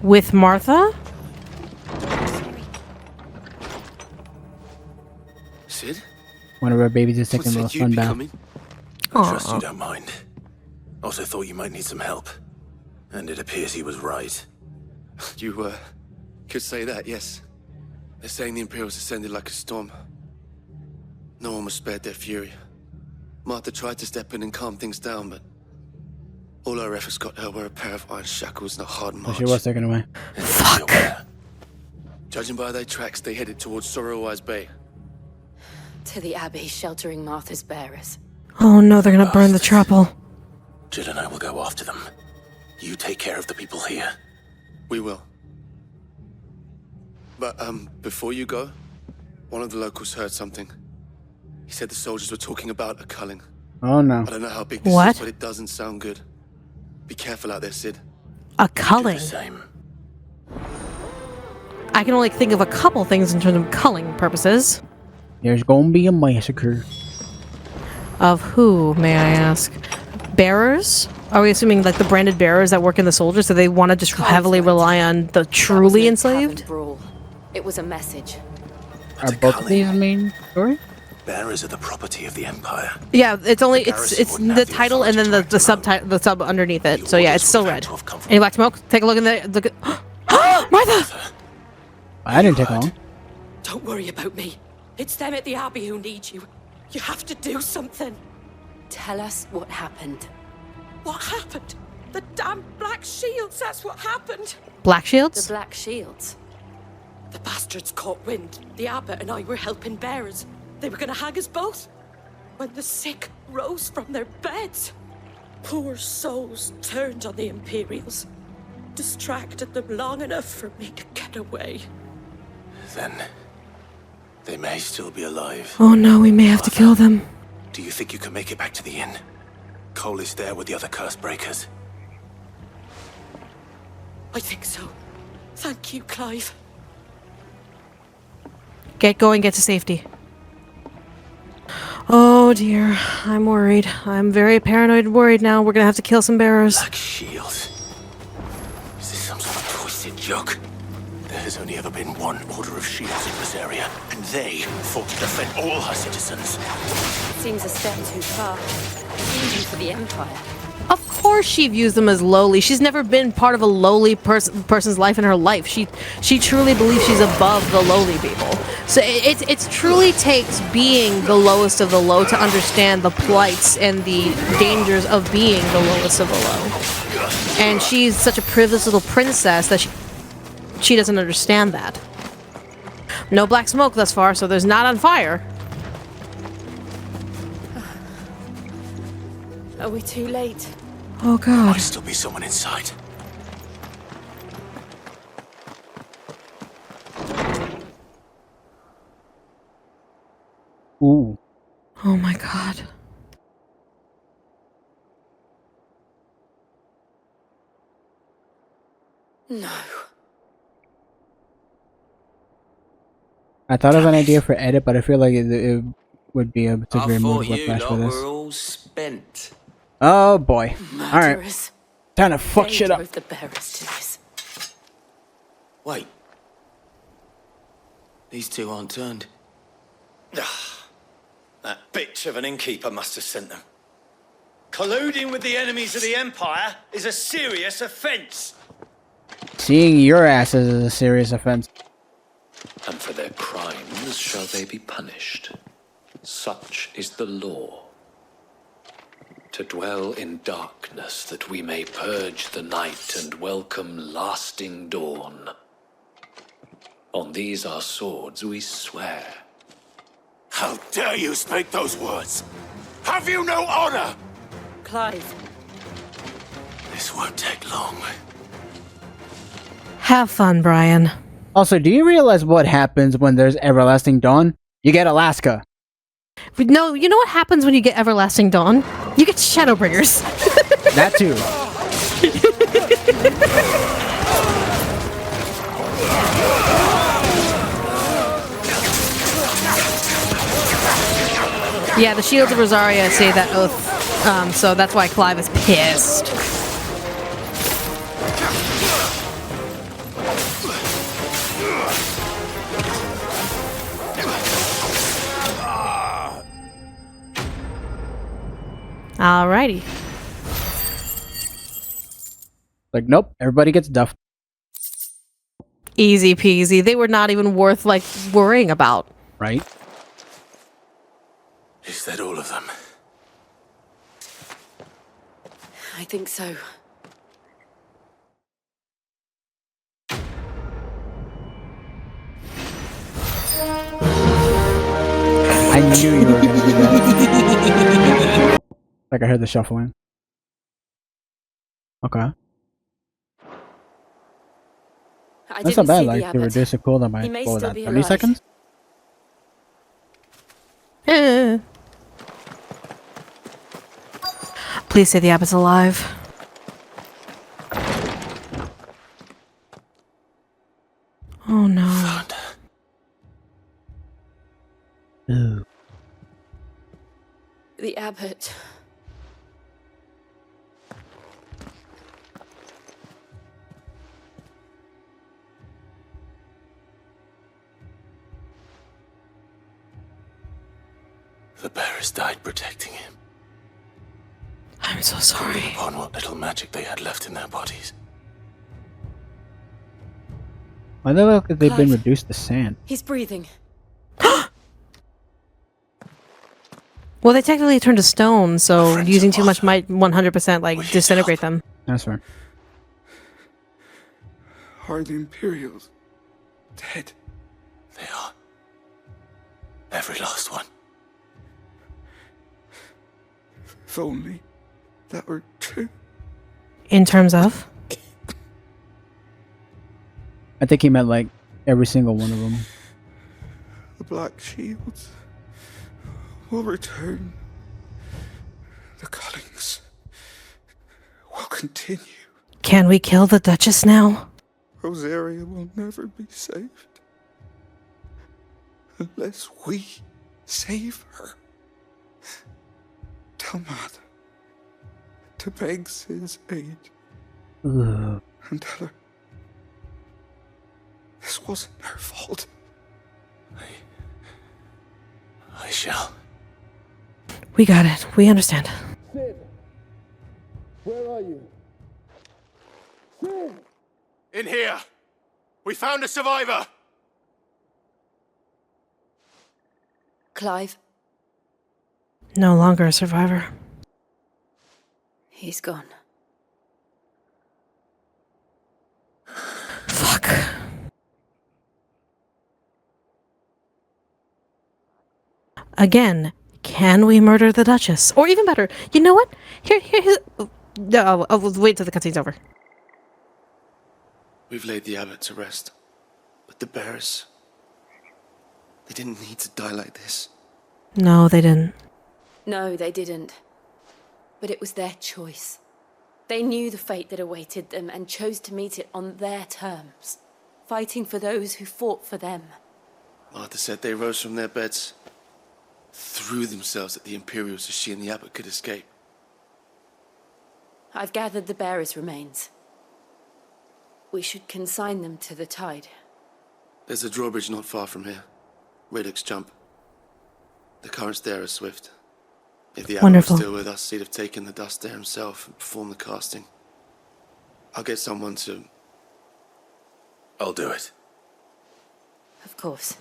With Martha?
Sid?
One of our babies is taking a little fun bath.
I trust you don't mind. Also thought you might need some help. And it appears he was right.
You, could say that, yes. They're saying the Imperials descended like a storm. No one was spared their fury. Martha tried to step in and calm things down, but all our efforts got her were a pair of iron shackles and a hard march.
She was taken away.
Fuck.
Judging by their tracks, they headed towards Sorrowwise Bay.
To the Abbey, sheltering Martha's bearers.
Oh no, they're gonna burn the chapel.
Jill and I will go after them. You take care of the people here.
We will. But, before you go, one of the locals heard something. He said the soldiers were talking about a culling.
Oh no.
I don't know how big this
What?
is, but it doesn't sound good. Be careful out there, Sid.
A culling? I can only think of a couple things in terms of culling purposes.
There's gonna be a massacre.
Of who, may I ask? Bearers? Are we assuming like the branded bearers that work in the soldiers? Do they want to just heavily rely on the truly enslaved?
It was a message.
Are both of these main story?
Bearers are the property of the Empire.
Yeah, it's only it's the title and then the subtitle, the sub underneath it. So yeah, it's still red. Any black smoke? Take a look in the look at Martha.
I didn't take long.
Don't worry about me. It's them at the Abbey who need you. You have to do something.
Tell us what happened.
What happened? The damn Black Shields, that's what happened.
Black Shields?
The Black Shields.
The bastards caught wind. The abbot and I were helping bearers. They were gonna hang us both. When the sick rose from their beds. Poor souls turned on the Imperials. Distracted them long enough for me to get away.
Then they may still be alive.
Oh no, we may have to kill them.
Do you think you can make it back to the inn? Cole is there with the other curse breakers.
I think so. Thank you, Clive.
Get going, get to safety. Oh dear, I'm worried. I'm very paranoid and worried now. We're gonna have to kill some bearers.
Black Shield. Is this some sort of twisted joke? There has only ever been one Order of Shields in this area, and they fought to defend all her citizens.
Seems a step too far. Even for the Empire.
Of course she views them as lowly. She's never been part of a lowly person's life in her life. She truly believes she's above the lowly people. So it truly takes being the lowest of the low to understand the plights and the dangers of being the lowest of the low. And she's such a privileged little princess that she doesn't understand that. No black smoke thus far, so there's not on fire.
Are we too late?
Oh
There
god.
might still be someone inside.
Ooh.
Oh my god.
No.
I thought of an idea for edit, but I feel like it would be able to remove whiplash for this.
all spent.
Oh boy. Alright. Time to fuck shit up.
The bearers to this.
Wait. These two aren't turned.
That bitch of an innkeeper must have sent them. Colluding with the enemies of the Empire is a serious offense.
Seeing your asses is a serious offense.
And for their crimes shall they be punished. Such is the law. To dwell in darkness that we may purge the night and welcome lasting dawn. On these our swords we swear.
How dare you speak those words? Have you no honor?
Clive.
This won't take long.
Have fun, Brian.
Also, do you realize what happens when there's everlasting dawn? You get Alaska.
No, you know what happens when you get Everlasting Dawn? You get Shadowbringers.
That too.
Yeah, the Shields of Rosaria say that oath, so that's why Clive is pissed. Alrighty.
Like, nope, everybody gets duffed.
Easy peasy. They were not even worth, like, worrying about.
Right?
Is that all of them?
I think so.
I knew you were gonna do that. Like I heard the shuffling. Okay. That's not bad, like to reduce the cooldown by what was that, 30 seconds?
Please say the abbot's alive. Oh no.
Ooh.
The abbot.
The bearers died protecting him.
I'm so sorry.
Upon what little magic they had left in their bodies.
Why the hell have they been reduced to sand?
He's breathing.
Well, they technically turned to stone, so using too much might 100% like disintegrate them.
That's right.
Are the Imperials dead?
They are. Every last one.
If only that were true.
In terms of?
I think he meant like every single one of them.
The Black Shields will return. The cuttings will continue.
Can we kill the Duchess now?
Rosaria will never be saved. Unless we save her. Tell Mother to beg Sid's aid.
Ugh.
And tell her this wasn't her fault.
I shall.
We got it. We understand.
Sid, where are you? Sid!
In here! We found a survivor!
Clive?
No longer a survivor.
He's gone.
Fuck. Again, can we murder the Duchess? Or even better, you know what? Here's... No, I'll wait till the cutscene's over.
We've laid the abbot to rest. But the bearers... they didn't need to die like this.
No, they didn't.
No, they didn't. But it was their choice. They knew the fate that awaited them and chose to meet it on their terms, fighting for those who fought for them.
Martha said they rose from their beds, threw themselves at the Imperials so she and the abbot could escape.
I've gathered the bearers' remains. We should consign them to the tide.
There's a drawbridge not far from here. Radix jump. The currents there are swift. If the abbot was still with us, he'd have taken the dust there himself and performed the casting. I'll get someone to...
I'll do it.
Of course.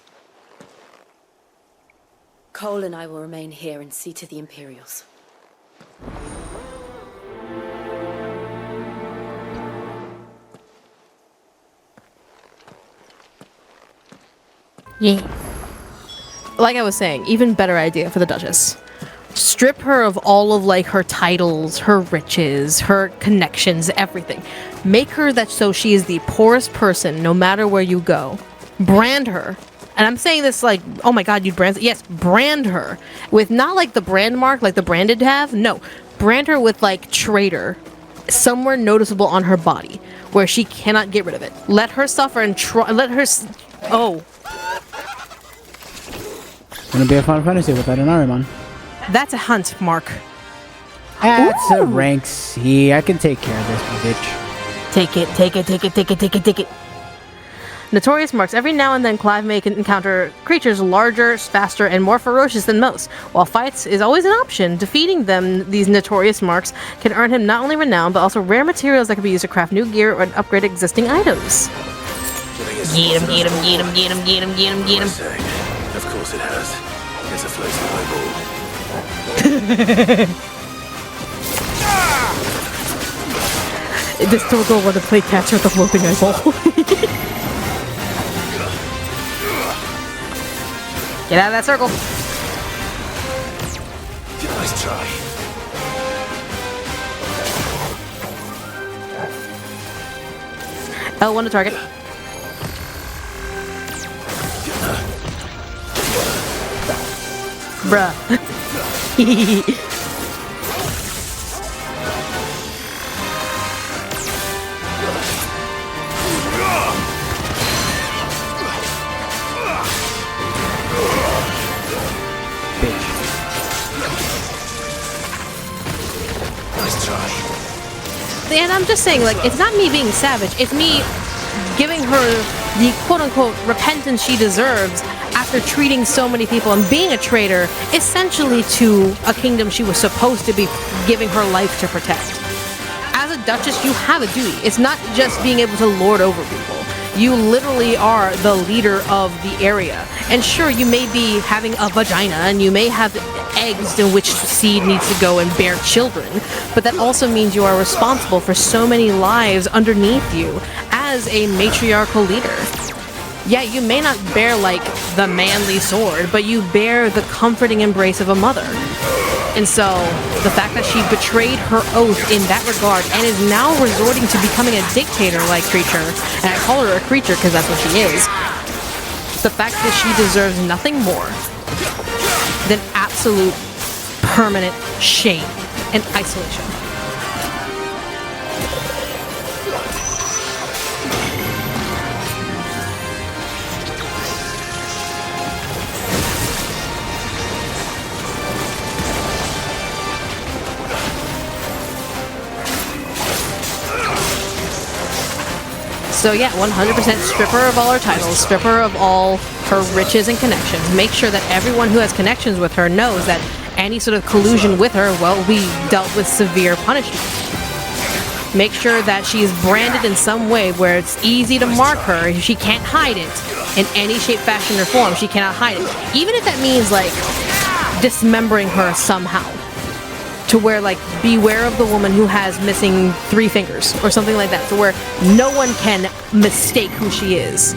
Cole and I will remain here and see to the Imperials.
Yeah. Like I was saying, even better idea for the Duchess. Strip her of all of like her titles, her riches, her connections, everything. Make her that so she is the poorest person no matter where you go. Brand her and I'm saying this like, oh my god, you'd brand, yes, brand her with not like the brand mark like the branded have, no, brand her with like traitor somewhere noticeable on her body where she cannot get rid of it. Let her suffer and let her oh,
gonna be a Final Fantasy without an Ahriman.
That's a hunt, Mark.
That's a rank C. I can take care of this bitch.
Take it. Notorious marks. Every now and then Clive may encounter creatures larger, faster, and more ferocious than most. While fights is always an option, defeating these notorious marks can earn him not only renown, but also rare materials that can be used to craft new gear or upgrade existing items. Get him.
Of course it has. It's a floating eyeball.
This still don't want to play catch with the floating eyeball. Get out of that circle.
Nice try.
L1 to target. Bruh. And I'm just saying, like, it's not me being savage, it's me giving her the quote-unquote repentance she deserves after treating so many people and being a traitor, essentially to a kingdom she was supposed to be giving her life to protect. As a duchess, you have a duty. It's not just being able to lord over people. You literally are the leader of the area. And sure, you may be having a vagina, and you may have eggs in which seed needs to go and bear children, but that also means you are responsible for so many lives underneath you as a matriarchal leader. Yeah, you may not bear, like, the manly sword, but you bear the comforting embrace of a mother. And so, the fact that she betrayed her oath in that regard and is now resorting to becoming a dictator-like creature, and I call her a creature because that's what she is, the fact that she deserves nothing more than absolute permanent shame and isolation. So yeah, 100% strip her of all her titles, strip her of all her riches and connections. Make sure that everyone who has connections with her knows that any sort of collusion with her will be dealt with severe punishment. Make sure that she is branded in some way where it's easy to mark her. She can't hide it in any shape, fashion, or form. She cannot hide it. Even if that means, like, dismembering her somehow. To where, like, beware of the woman who has missing 3 fingers or something like that, to where no one can mistake who she is.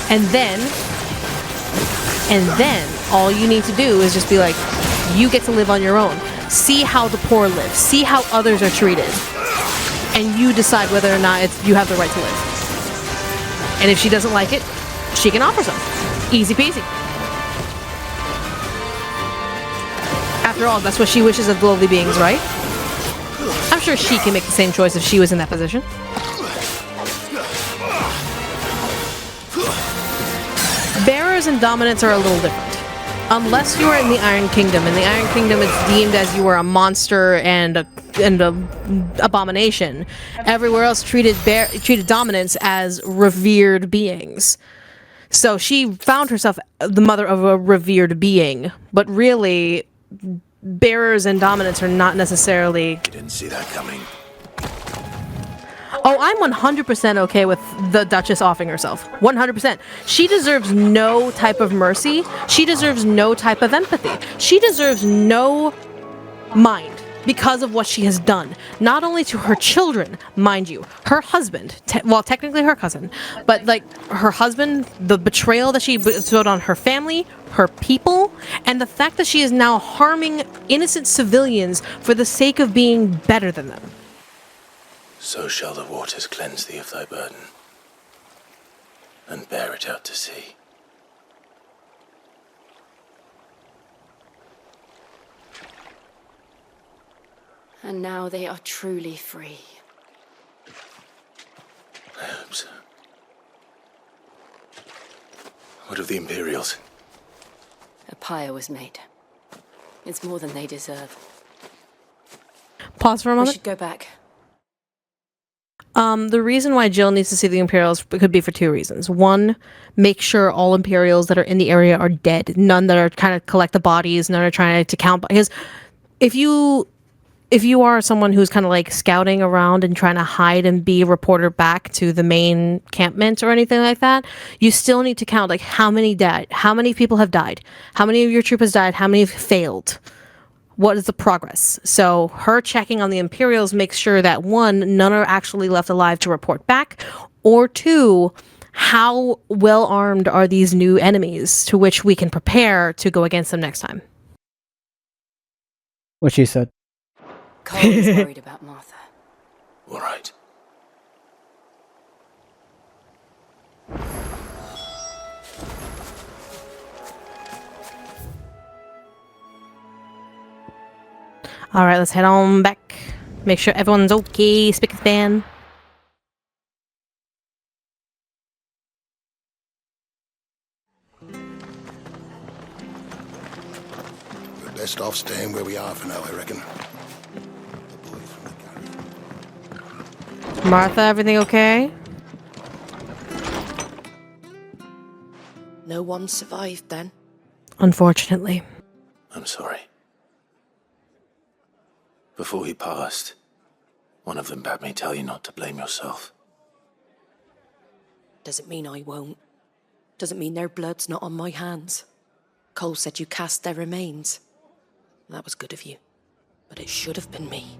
And then all you need to do is just be like, you get to live on your own. See how the poor live. See how others are treated. And you decide whether or not you have the right to live. And if she doesn't like it, she can offer some. Easy peasy. After all, that's what she wishes of the lowly beings, right? I'm sure she can make the same choice if she was in that position. Bearers and dominants are a little different. Unless you are in the Iron Kingdom. In the Iron Kingdom, it's deemed as you are a monster and a abomination. Everywhere else treated dominants as revered beings. So she found herself the mother of a revered being, but really, bearers and dominants are not necessarily...
You didn't see that coming.
Oh, I'm 100% okay with the Duchess offing herself. 100%. She deserves no type of mercy. She deserves no type of empathy. She deserves no mind because of what she has done. Not only to her children, mind you, her husband, well, technically her cousin, but like her husband, the betrayal that she bestowed on her family, her people, and the fact that she is now harming innocent civilians for the sake of being better than them.
So shall the waters cleanse thee of thy burden. and bear it out to sea.
And now they are truly free.
I hope so. What of the Imperials?
A pyre was made. It's more than they deserve.
Pause for a moment.
We should go back.
The reason why Jill needs to see the Imperials could be for two reasons. One, make sure all Imperials that are in the area are dead. None that are trying to collect the bodies, none are trying to count. Because if you are someone who's kind of like scouting around and trying to hide and be a reporter back to the main encampment or anything like that, you still need to count like how many died, how many people have died, how many of your troop has died, how many have failed. What is the progress? So her checking on the Imperials makes sure that one, none are actually left alive to report back, or two, how well armed are these new enemies to which we can prepare to go against them next time.
What she said.
Cole is worried about Martha.
All right.
All right, let's head on back. Make sure everyone's okay. Spick and span.
We're best off staying where we are for now, I reckon.
Martha, everything okay?
No one survived then?
Unfortunately.
I'm sorry. Before he passed, one of them bade me tell you not to blame yourself.
Doesn't mean I won't. Doesn't mean their blood's not on my hands. Cole said you cast their remains. That was good of you. But it should have been me.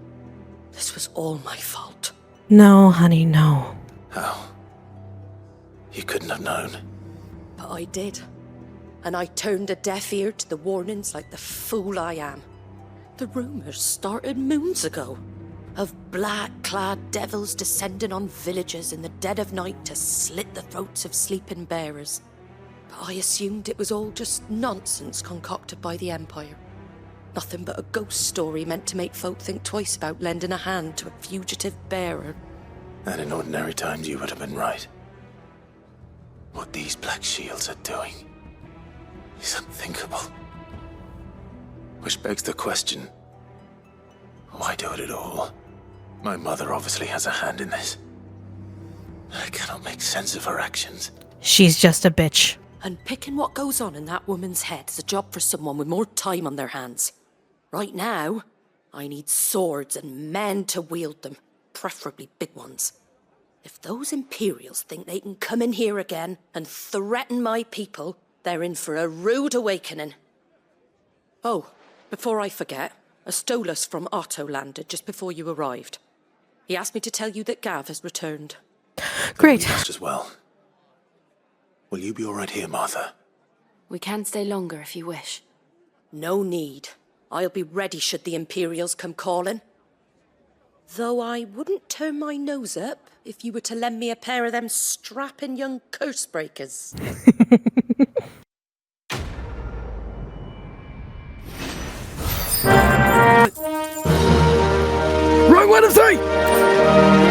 This was all my fault.
No, honey, no.
How? You couldn't have known.
But I did. And I turned a deaf ear to the warnings like the fool I am. The rumours started moons ago. Of black-clad devils descending on villages in the dead of night to slit the throats of sleeping bearers. But I assumed it was all just nonsense concocted by the Empire. Nothing but a ghost story meant to make folk think twice about lending a hand to a fugitive bearer.
And in ordinary times you would have been right. What these Black Shields are doing is unthinkable. Which begs the question, why do it at all? My mother obviously has a hand in this. I cannot make sense of her actions.
She's just a bitch.
And picking what goes on in that woman's head is a job for someone with more time on their hands. Right now, I need swords and men to wield them, preferably big ones. If those Imperials think they can come in here again and threaten my people, they're in for a rude awakening. Oh, before I forget, a Stolas from Otto landed just before you arrived. He asked me to tell you that Gav has returned.
Great.
Just as well. Will you be all right here, Martha?
We can stay longer if you wish.
No need. I'll be ready should the Imperials come calling. Though I wouldn't turn my nose up if you were to lend me a pair of them strapping young curse breakers.
Right one of three!